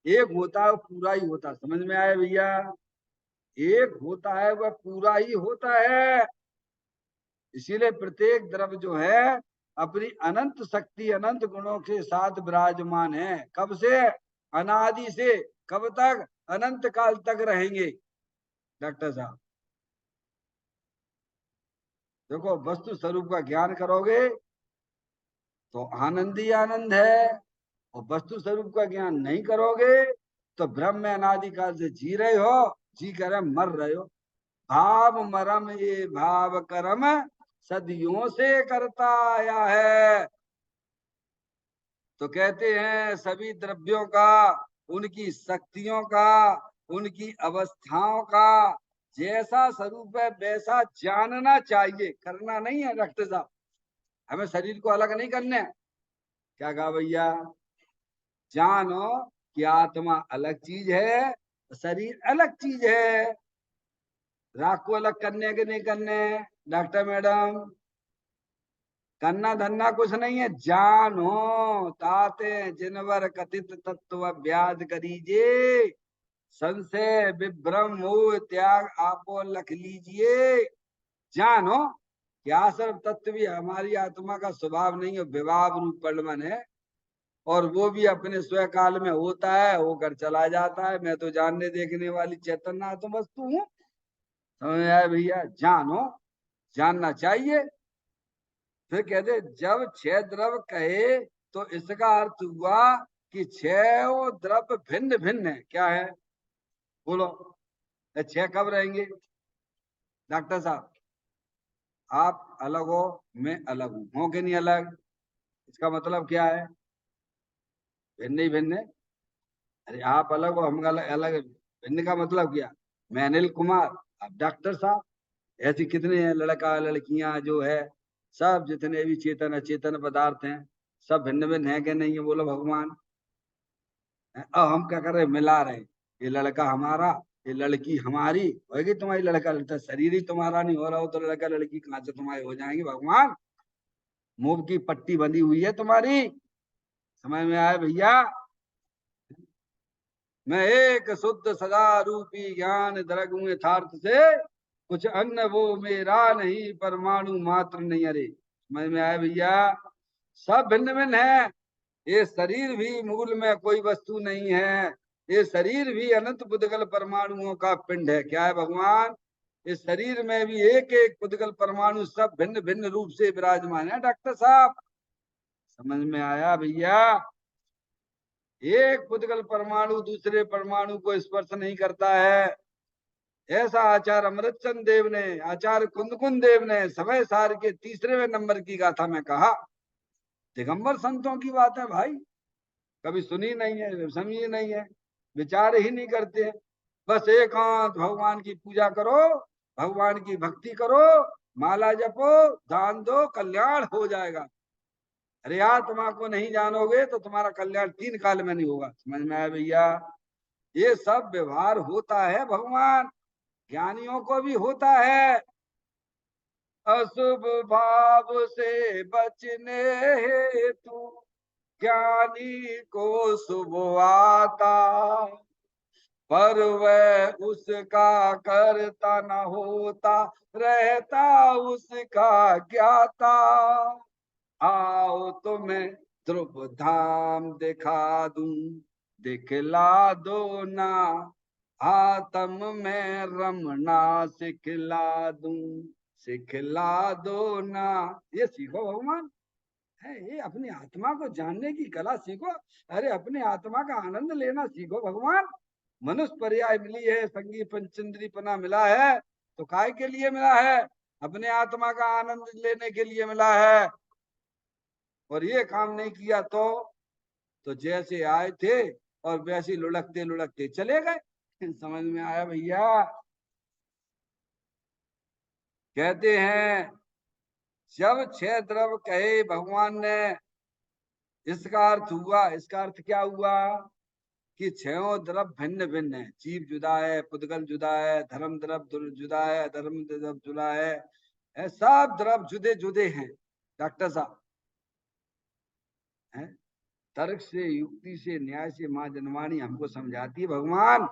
एक होता है पूरा ही होता। समझ में आया भैया? एक होता है वह पूरा ही होता है। इसीलिए प्रत्येक द्रव्य जो है अपनी अनंत शक्ति अनंत गुणों के साथ विराजमान है। कब से? अनादि से। कब तक? अनंत काल तक रहेंगे। डॉक्टर साहब देखो, वस्तु स्वरूप का ज्ञान करोगे तो आनंद ही आनंद है, और वस्तु स्वरूप का ज्ञान नहीं करोगे तो ब्रह्म में अनादिकाल से जी रहे हो, जी कर मर रहे हो। भाव मरम ये भाव कर्म सदियों से करता आया है। तो कहते हैं सभी द्रव्यों का, उनकी शक्तियों का, उनकी अवस्थाओं का जैसा स्वरूप है वैसा जानना चाहिए, करना नहीं है। डॉक्टर साहब हमें शरीर को अलग नहीं करना है। क्या कहा भैया? जानो कि आत्मा अलग चीज है, शरीर अलग चीज है। राख को अलग करने के नहीं करने? डॉक्टर मैडम करना धरना कुछ नहीं है। जानो ताते जिनवर कथित तत्व अभ्यास करीजे, संशय विभ्रम मोह त्याग आपो लख लीजिए। जानो क्या सर्व तत्व भी हमारी आत्मा का स्वभाव नहीं है, विभाव रूप परमन है, और वो भी अपने स्वयं काल में होता है, होकर चला जाता है। मैं तो जानने देखने वाली चैतन्य आत्म वस्तु हूँ। समझ में आया भैया? जानो, जानना चाहिए। फिर कहते जब छह द्रव कहे तो इसका अर्थ हुआ कि छह द्रव भिन्न भिन्न है। क्या है बोलो? छह कब रहेंगे? डॉक्टर साहब आप अलग हो, मैं अलग हूं, हो कि नहीं अलग? इसका मतलब क्या है? भिन्न ही भिन्न है। अरे आप अलग हो, हम अलग अलग है। भिन्न का मतलब क्या? मैं अनिल कुमार, आप डॉक्टर साहब। ऐसे कितने हैं लड़का लड़कियां जो है, सब जितने भी चेतन अचेतन पदार्थ हैं सब भिन्न भिन्न है कि नहीं है? बोलो भगवान। अब हम क्या कर रहे हैं? मिला रहे हैं। ये लड़का हमारा, ये लड़की हमारी होगी। तुम्हारी लड़का लड़का शरीर ही तुम्हारा नहीं हो रहा हो तो लड़का लड़की कहां से तुम्हारे हो जाएंगे भगवान? मुंह की पट्टी बंधी हुई है तुम्हारी। समझ में आया भैया? मैं एक शुद्ध सदा रूपी ज्ञान द्रगु यथार्थ से, कुछ अन्य वो मेरा नहीं, परमाणु मात्र नहीं। अरे समझ में आया भैया? सब भिन्न भिन्न है। ये शरीर भी मूल में कोई वस्तु नहीं है। ये शरीर भी अनंत पुद्गल परमाणुओं का पिंड है। क्या है भगवान? इस शरीर में भी एक एक पुद्गल परमाणु सब भिन्न भिन्न रूप से विराजमान है। डॉक्टर साहब समझ में आया भैया? एक पुद्गल परमाणु दूसरे परमाणु को स्पर्श नहीं करता है। ऐसा आचार्य अमृतचंद देव ने, आचार्य कुंदकुंद देव ने समय सार के तीसरे नंबर की गाथा में कहा। दिगंबर संतों की बात है भाई, कभी सुनी नहीं है, समझी नहीं है, विचार ही नहीं करते। बस एकांत भगवान की पूजा करो, भगवान की भक्ति करो, माला जपो, दान दो, कल्याण हो जाएगा। अरे आत्मा को नहीं जानोगे तो तुम्हारा कल्याण 3 काल में नहीं होगा। समझ में आया भैया? ये सब व्यवहार होता है भगवान, ज्ञानियों को भी होता है। अशुभ भाव से बचने हेतु ज्ञानी को शुभ आता, पर वह उसका करता न होता, रहता उसका ज्ञाता। आओ तुम्हें ध्रुव धाम दिखा दूं, दिखला दो ना, आत्म में रमना सिखला दूं, सिखला दो ना। ये सीखो भगवान है, ये अपनी आत्मा को जानने की कला सीखो। अरे अपने आत्मा का आनंद लेना सीखो भगवान। मनुष्य पर्याय मिली है, संगी पंचेंद्री पना मिला है, तो काय के लिए मिला है? अपने आत्मा का आनंद लेने के लिए मिला है। और ये काम नहीं किया तो जैसे आए थे और वैसे लुढ़कते लुढ़कते चले गए। समझ में आया भैया? कहते हैं जब छह द्रव कहे भगवान ने, इसका अर्थ हुआ, इसका अर्थ क्या हुआ कि छहों द्रव भिन्न भिन्न है। जीव जुदा है, पुद्गल जुदा है, धर्म द्रव जुदा है, अधर्म द्रव जुदा है, सब द्रव जुदे जुदे हैं। डॉक्टर साहब है, तर्क से, युक्ति से, न्याय से माँ जनवाणी हमको समझाती है भगवान।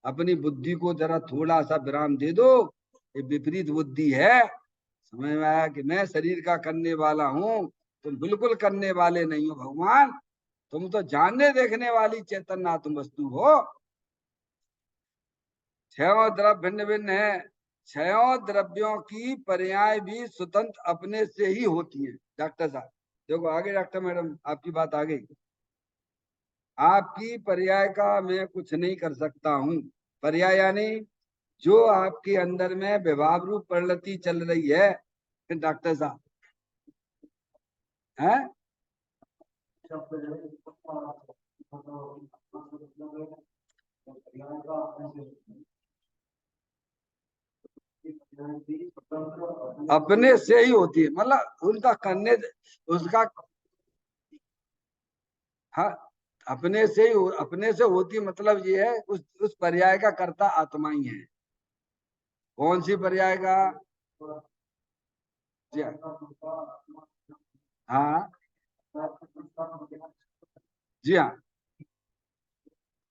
अपनी बुद्धि को जरा थोड़ा सा विराम दे दो, ये विपरीत बुद्धि है। समझ में आया कि मैं शरीर का करने वाला हूँ, तुम बिल्कुल करने वाले नहीं हो भगवान, तुम तो जानने देखने वाली चैतन्य आत्म वस्तु हो। छयों द्रव्य भिन्न भिन्न है, छयों द्रव्यों की पर्याय भी स्वतंत्र अपने से ही होती है। डॉक्टर साहब देखो आगे, डॉक्टर मैडम आपकी बात आ गई। आपकी पर्याय का मैं कुछ नहीं कर सकता हूँ। पर्याय यानी जो आपके अंदर में विभाव रूप प्रवृत्ति चल रही है। फिर डॉक्टर साहब है, अपने से ही होती है, मतलब उनका करने उसका, हाँ अपने से ही अपने से होती है, मतलब ये है उस पर्याय का कर्ता आत्मा ही है। कौन सी पर्याय का? जी हाँ, जी हाँ,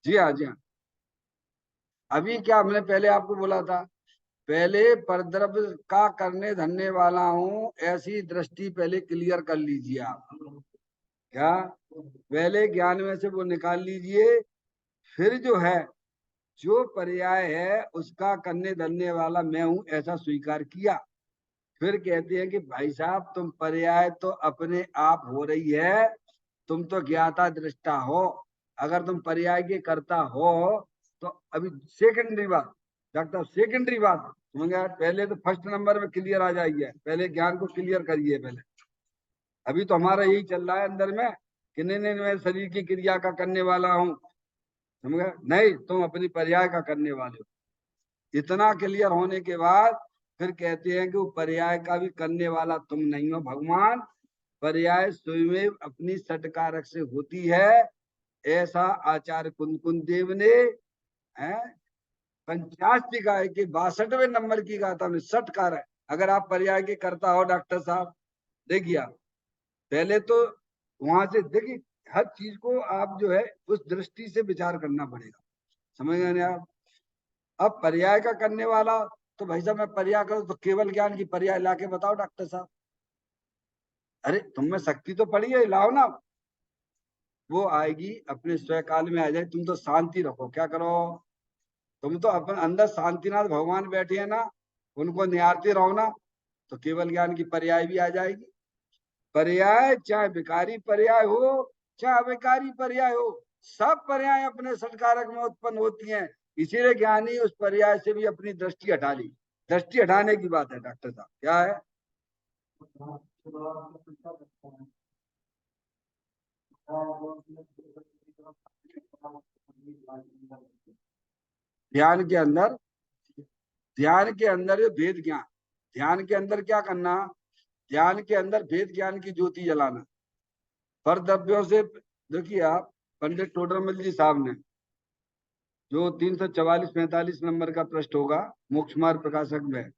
जी हाँ, जी हाँ। अभी क्या हमने पहले आपको बोला था, पहले परद्रव्य का करने धरने वाला हूँ ऐसी दृष्टि पहले क्लियर कर लीजिए आप। क्या? पहले ज्ञान में से वो निकाल लीजिए, फिर जो है जो पर्याय है उसका करने धरने वाला मैं हूं ऐसा स्वीकार किया। फिर कहते हैं कि भाई साहब तुम पर्याय तो अपने आप हो रही है, तुम तो ज्ञाता दृष्टा हो। अगर तुम पर्याय के करता हो तो अभी सेकेंडरी बात, डॉक्टर सेकेंडरी बात समझ गया, पहले तो फर्स्ट नंबर में क्लियर आ जाइए, पहले ज्ञान को क्लियर करिए पहले। अभी तो हमारा यही चल रहा है अंदर में कि नहीं नहीं मैं शरीर की क्रिया का करने वाला हूँ, समझ गए? नहीं, तुम अपनी पर्याय का करने वाले हो। इतना क्लियर होने के बाद फिर कहते हैं कि वो पर्याय का भी करने वाला तुम नहीं हो भगवान, पर्याय स्वयं अपनी सटकारक से होती है। ऐसा आचार्य कुंद देव ने है 85 का है कि 62वें नंबर की गाथा में सटकार है। अगर आप पर्याय के करता हो डॉक्टर साहब, देखिए आप पहले तो वहां से देखिए, हर चीज को आप जो है उस दृष्टि से विचार करना पड़ेगा, समझ गए ना आप? अब पर्याय का करने वाला, तो भाई साहब मैं पर्याय करूं तो केवल ज्ञान की पर्याय लाके बताओ डॉक्टर साहब। अरे तुम में शक्ति तो पड़ी है, लाओ ना। वो आएगी अपने स्वकाल में आ जाए, तुम तो शांति रखो, क्या करो? तुम तो अपन अंदर शांतिनाथ भगवान बैठे हैं ना, उनको निहारते रहो ना, तो केवल ज्ञान की पर्याय भी आ जाएगी। पर्याय चाहे विकारी पर्याय हो चाहे अविकारी पर्याय हो, सब पर्याय अपने सत्कारक में उत्पन्न होती हैं। इसीलिए ज्ञानी उस पर्याय से भी अपनी दृष्टि हटा ली। दृष्टि हटाने की बात है डॉक्टर साहब, क्या है? ध्यान के अंदर, ध्यान के अंदर ये भेद ज्ञान, ध्यान के अंदर क्या करना? ध्यान के अंदर भेद ज्ञान की ज्योति जलाना। पर द्रव्यों से, देखिए आप पंडित टोडरमल जी साहब ने जो 344-45 नंबर का पृष्ठ होगा मोक्ष मार्ग प्रकाशक में,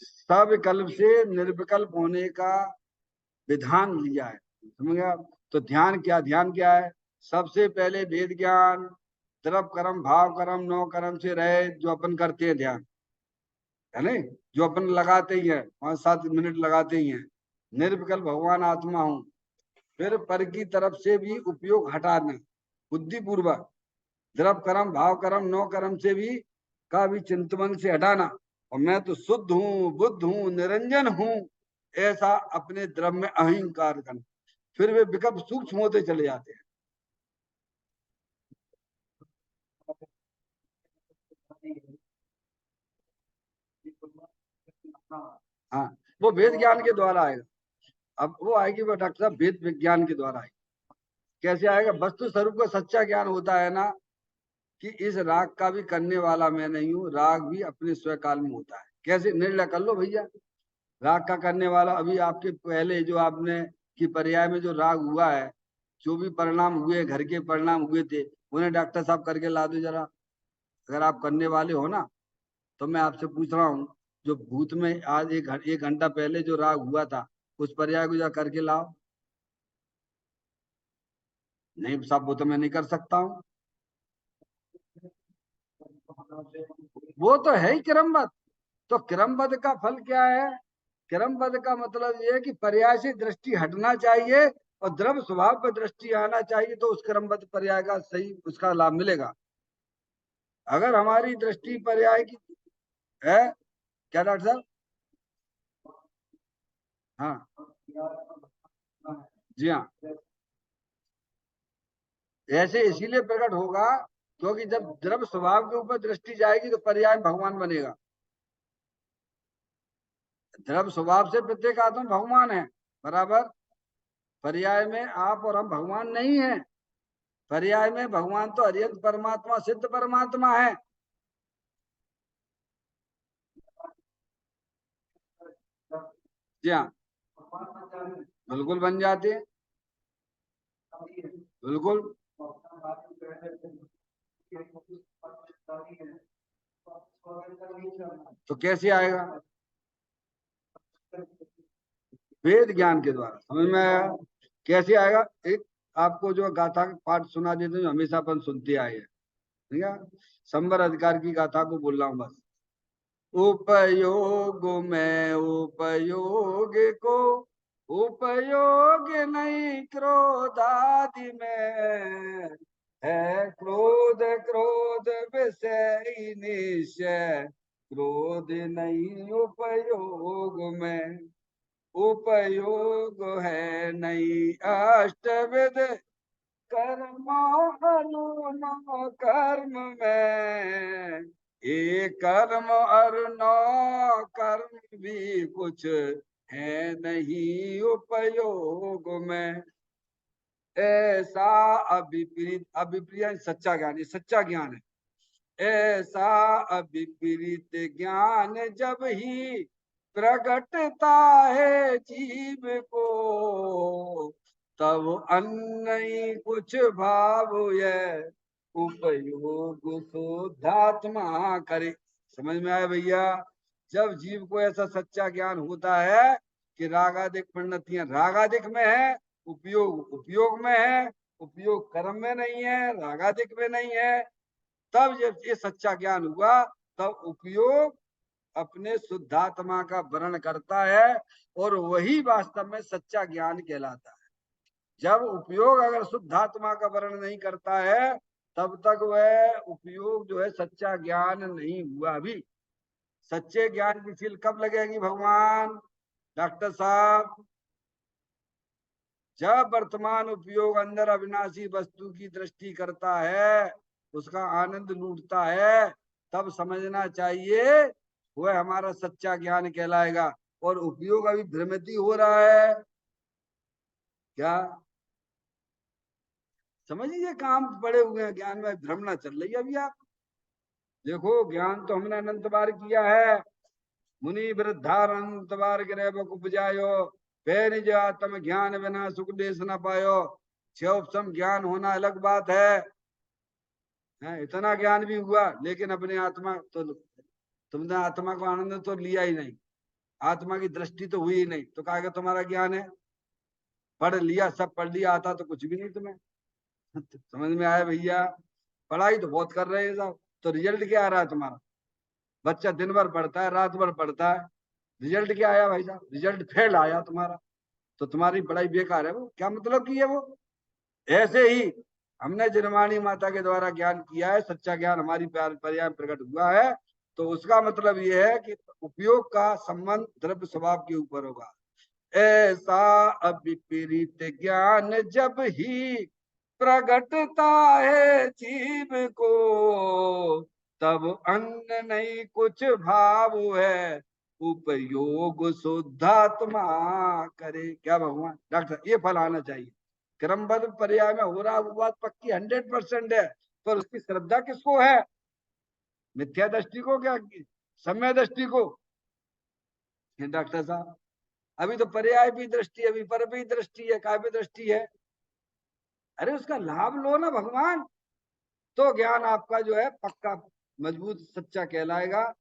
सविकल्प से निर्विकल्प होने का विधान लिया है, समझ गया? तो ध्यान क्या, ध्यान क्या है? सबसे पहले भेद ज्ञान, द्रव कर्म भाव कर्म नौ कर्म से रहे जो अपन करते हैं ध्यान, है नहीं? जो अपन लगाते ही है, 5-7 मिनट लगाते ही हैं, निर्विकल्प भगवान आत्मा हूं। फिर पर की तरफ से भी उपयोग हटाना बुद्धिपूर्वक, द्रव कर्म भाव कर्म नौ कर्म से भी का भी चिंतन से हटाना, और मैं तो शुद्ध हूँ बुद्ध हूँ निरंजन हूँ ऐसा अपने द्रव में अहंकार करना। फिर वे विकल्प सूक्ष्म होते चले जाते हैं। हाँ, वो वेद ज्ञान के द्वारा आएगा। अब वो आएगी वो डॉक्टर साहब वेद विज्ञान के द्वारा आएगी। कैसे आएगा? वस्तु स्वरूप का सच्चा ज्ञान होता है ना कि इस राग का भी करने वाला मैं नहीं हूँ, राग भी अपने स्वकाल में होता है। कैसे? निर्णय कर लो भैया। राग का करने वाला अभी आपके पहले जो आपने की पर्याय में जो राग हुआ है, जो भी परिणाम हुए घर के परिणाम हुए थे, उन्हें डॉक्टर साहब करके ला दो जरा। अगर आप करने वाले हो ना, तो मैं आपसे पूछ रहा हूँ, जो भूत में आज एक घंटा पहले जो राग हुआ था, उस पर्याय को जरा करके लाओ। नहीं साहब वो तो मैं नहीं कर सकता हूँ। वो तो है ही क्रमबद्ध। तो क्रमबद्ध का फल क्या है? क्रम पद का मतलब ये है कि पर्याय से दृष्टि हटना चाहिए और द्रव्य स्वभाव पर दृष्टि आना चाहिए, तो उस क्रमबद्ध पर्याय का सही उसका लाभ मिलेगा। अगर हमारी दृष्टि पर्याय की है, क्या डॉक्टर साहब? हाँ जी हाँ, ऐसे इसीलिए प्रकट होगा क्योंकि जब द्रव्य स्वभाव के ऊपर दृष्टि जाएगी तो पर्याय भगवान बनेगा। द्रव्य स्वभाव से प्रत्येक आत्मा भगवान है, बराबर। पर्याय में आप और हम भगवान नहीं है। पर्याय में भगवान तो अरिहंत परमात्मा, सिद्ध परमात्मा है। जी हाँ, बिल्कुल बन जाते हैं, बिल्कुल। तो कैसे आएगा? वेद ज्ञान के द्वारा, समझ में आया? कैसे आएगा? एक आपको जो गाथा का पाठ सुना देते हैं, जो हमेशा अपन सुनते आए हैं, ठीक है? संबर अधिकार की गाथा को बोल रहा हूँ बस। उपयोग में उपयोग को उपयोग नहीं, क्रोध आदि में है क्रोध, क्रोध विषय निश्चय, क्रोध नहीं उपयोग में, उपयोग है नहीं अष्टविध कर्म, अनुनो कर्म में, एक कर्म और नौ कर्म भी कुछ है नहीं उपयोग में, ऐसा अभिप्रीत, अभिप्रिय सच्चा ज्ञान, ये सच्चा ज्ञान है। ऐसा अभिप्रीत ज्ञान जब ही प्रकटता है जीव को, तब अन्य ही कुछ भाव है उपयोग शुद्धात्मा करे। समझ में आया भैया? जब जीव को ऐसा सच्चा ज्ञान होता है कि रागादिक परिणतियां रागादिक में है, उपयोग उपयोग में है, उपयोग कर्म में नहीं है, रागादिक में नहीं है, तब जब ये सच्चा ज्ञान हुआ, तब उपयोग अपने शुद्धात्मा का वर्ण करता है और वही वास्तव में सच्चा ज्ञान कहलाता है। जब उपयोग अगर शुद्धात्मा का वर्ण नहीं करता है, तब तक वह उपयोग जो है सच्चा ज्ञान नहीं हुआ। अभी सच्चे ज्ञान की फील कब लगेगी भगवान डॉक्टर साहब? जब वर्तमान उपयोग अंदर अविनाशी वस्तु की दृष्टि करता है, उसका आनंद लूटता है, तब समझना चाहिए वह हमारा सच्चा ज्ञान कहलाएगा। और उपयोग अभी भ्रमित हो रहा है क्या? समझिए, काम पड़े हुए हैं, ज्ञान में भ्रमणा चल रही है अभी। आप देखो, ज्ञान तो हमने अनंत बार किया है। मुनि वृद्धार अनंत बार गिरे बक उपजायो, फिर जो आत्म ज्ञान बिना सुख देश न पायो। क्षोभसम ज्ञान होना अलग बात है, इतना ज्ञान भी हुआ लेकिन अपने आत्मा तो, तुमने आत्मा को आनंद तो लिया ही नहीं, आत्मा की दृष्टि तो हुई ही नहीं, तो कहा तुम्हारा ज्ञान है? पढ़ लिया, सब पढ़ लिया, आता तो कुछ भी नहीं तुम्हें। समझ में आया भैया? पढ़ाई तो बहुत कर रहे हैं साहब, तो रिजल्ट क्या आ रहा है तुम्हारा? बच्चा दिन भर पढ़ता है, रात भर पढ़ता है, रिजल्ट क्या आया भाई साहब? रिजल्ट फेल आया तुम्हारा, तो तुम्हारी पढ़ाई बेकार है। वो क्या मतलब की है वो? ऐसे ही हमने जिनवाणी माता के द्वारा ज्ञान किया है, सच्चा ज्ञान हमारी पर्याय प्रकट हुआ है, तो उसका मतलब ये है कि उपयोग का संबंध द्रव्य स्वभाव के ऊपर होगा। ऐसा अविपरीत ज्ञान जब ही प्रगटता है जीव को, तब अन्य नहीं कुछ भाव है उपयोग शुद्धात्मा करे। क्या भगवान डॉक्टर, ये फल आना चाहिए। क्रमबद्ध पर्याय में हो रहा वो बात पक्की 100% है, पर उसकी श्रद्धा किसको है? मिथ्या दृष्टि को क्या सम्य दृष्टि को? डॉक्टर साहब, अभी तो पर्याय भी दृष्टि है, विपर भी दृष्टि है, काव्य दृष्टि है। अरे उसका लाभ लो ना भगवान, तो ज्ञान आपका जो है पक्का मजबूत सच्चा कहलाएगा।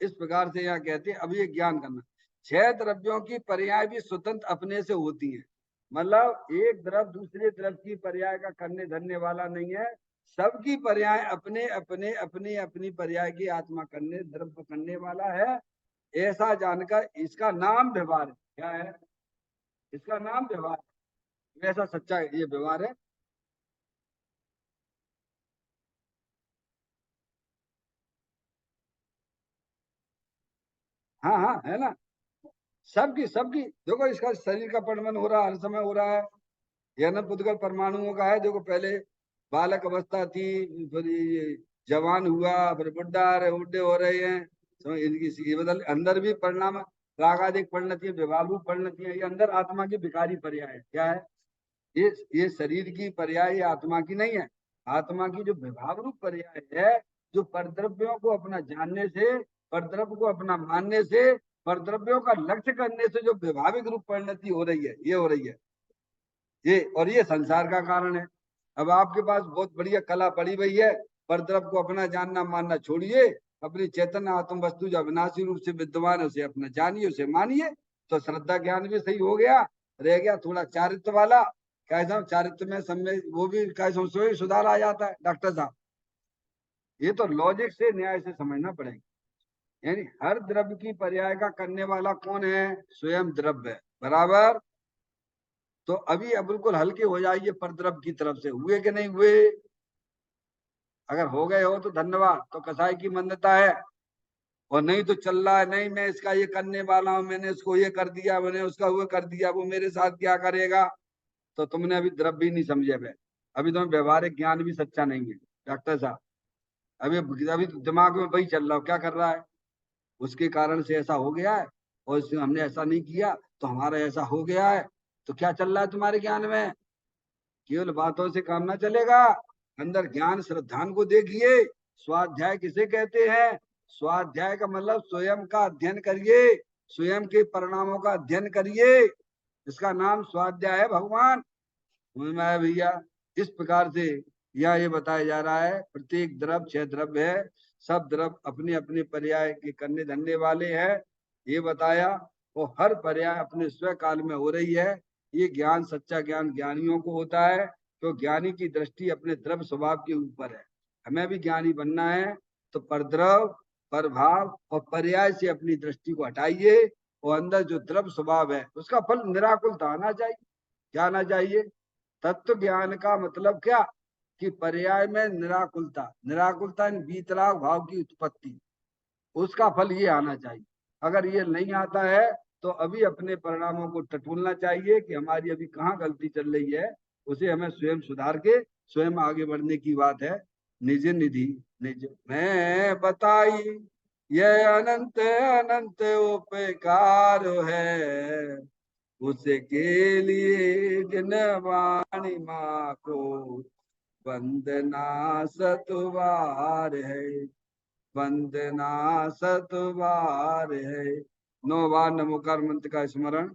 इस प्रकार से यहाँ कहते हैं, अब ये ज्ञान करना। 6 द्रव्यों की पर्याय भी स्वतंत्र अपने से होती है, मतलब एक द्रव्य दूसरे द्रव्य की पर्याय का करने धरने वाला नहीं है। सबकी पर्याय अपने अपने अपनी अपनी पर्याय की आत्मा करने द्रव्य करने वाला है। ऐसा जानकर इसका नाम व्यवहार है। क्या है? इसका नाम व्यवहार है। वैसा सच्चा ये व्यवहार है। हाँ हाँ, है ना। सबकी सबकी देखो, इसका शरीर का परिवर्तन हो रहा है, हर समय हो रहा है। यह न पुद्गल परमाणुओं का है। देखो पहले बालक अवस्था थी, फिर ये जवान हुआ, फिर बुढ़ा आ रहे, बुढ़े हो रहे हैं। समझ, इनकी ये बदल अंदर भी परिणाम। रागादिक परिणति, विभागु परिणति है। ये अंदर आत्मा की विकारी पर्याय है। क्या है? ये शरीर की पर्याय, ये आत्मा की नहीं है। आत्मा की जो विभाग रूप पर्याय है, जो परद्रव्यों को अपना जानने से, परद्रव्य को अपना मानने से, परद्रव्यों का लक्ष्य करने से जो विभाविक रूप परिणति हो रही है, ये हो रही है। ये और ये संसार का कारण है। अब आपके पास बहुत बढ़िया कला पड़ी हुई है, परद्रव्य को अपना जानना मानना छोड़िए, अपनी चैतन्य आत्म वस्तु जो अविनाशी रूप से विद्यमान है, उसे अपना जानिए, उसे मानिए। तो श्रद्धा ज्ञान भी सही हो गया। रह गया थोड़ा चारित्र वाला। कैसा चारित्र में समय वो भी कैसा उसमें भी सुधार आ जाता है डॉक्टर साहब। ये तो लॉजिक से, न्याय से समझना पड़ेगा। यानी हर द्रव्य की पर्याय का करने वाला कौन है? स्वयं द्रव्य है। बराबर। तो अभी अब बिल्कुल हल्के हो जाइए परद्रव्य की तरफ से। हुए कि नहीं हुए? अगर हो गए हो तो धन्यवाद, तो कसाई की मान्यता है। और नहीं तो चल रहा है, नहीं मैं इसका ये करने वाला हूं, मैंने इसको ये कर दिया, मैंने उसका वो कर दिया, वो मेरे साथ क्या करेगा। तो तुमने अभी द्रव्य भी नहीं समझे भाई। अभी तुम्हें व्यवहारिक ज्ञान भी सच्चा नहीं है डॉक्टर साहब। अभी अभी तो दिमाग में वही चल रहा हो, क्या कर रहा है। उसके कारण से ऐसा हो गया है, और इसमें हमने ऐसा नहीं किया तो हमारा ऐसा हो गया है। तो क्या चल रहा है तुम्हारे ज्ञान में? केवल बातों से काम ना चलेगा। अंदर ज्ञान श्रद्धान को देखिए। स्वाध्याय किसे कहते हैं? स्वाध्याय का मतलब स्वयं का अध्ययन करिए, स्वयं के परिणामों का अध्ययन करिए। इसका नाम स्वाध्याय है भगवान। समझ में आया भैया? इस प्रकार से यह ये बताया जा रहा है, प्रत्येक द्रव्य 6 द्रव्य है। सब द्रव्य अपने अपने पर्याय के करने धरने वाले हैं, ये बताया। और हर पर्याय अपने स्व काल में हो रही है। ये ज्ञान, सच्चा ज्ञान ज्ञानियों को होता है। तो ज्ञानी की दृष्टि अपने द्रव्य स्वभाव के ऊपर है। हमें भी ज्ञानी बनना है तो परद्रव, प्रभाव और पर्याय से अपनी दृष्टि को हटाइए। और अंदर जो द्रव्य स्वभाव है उसका फल निराकुलता आना चाहिए। क्या आना चाहिए? तत्व ज्ञान का मतलब क्या? कि पर्याय में निराकुलता, निराकुलता इन वीतराग भाव की उत्पत्ति, उसका फल ये आना चाहिए। अगर ये नहीं आता है तो अभी अपने परिणामों को टटोलना चाहिए कि हमारी अभी कहाँ गलती चल रही है। उसे हमें स्वयं सुधार के स्वयं आगे बढ़ने की बात है। निज निधि निज में बताई, यह अनंत अनंत उपकार है। उसके लिए जिन वाणी माँ को वंदना सतवार है, वंदना सतवार है। 9 बार नमोकार मंत्र का स्मरण।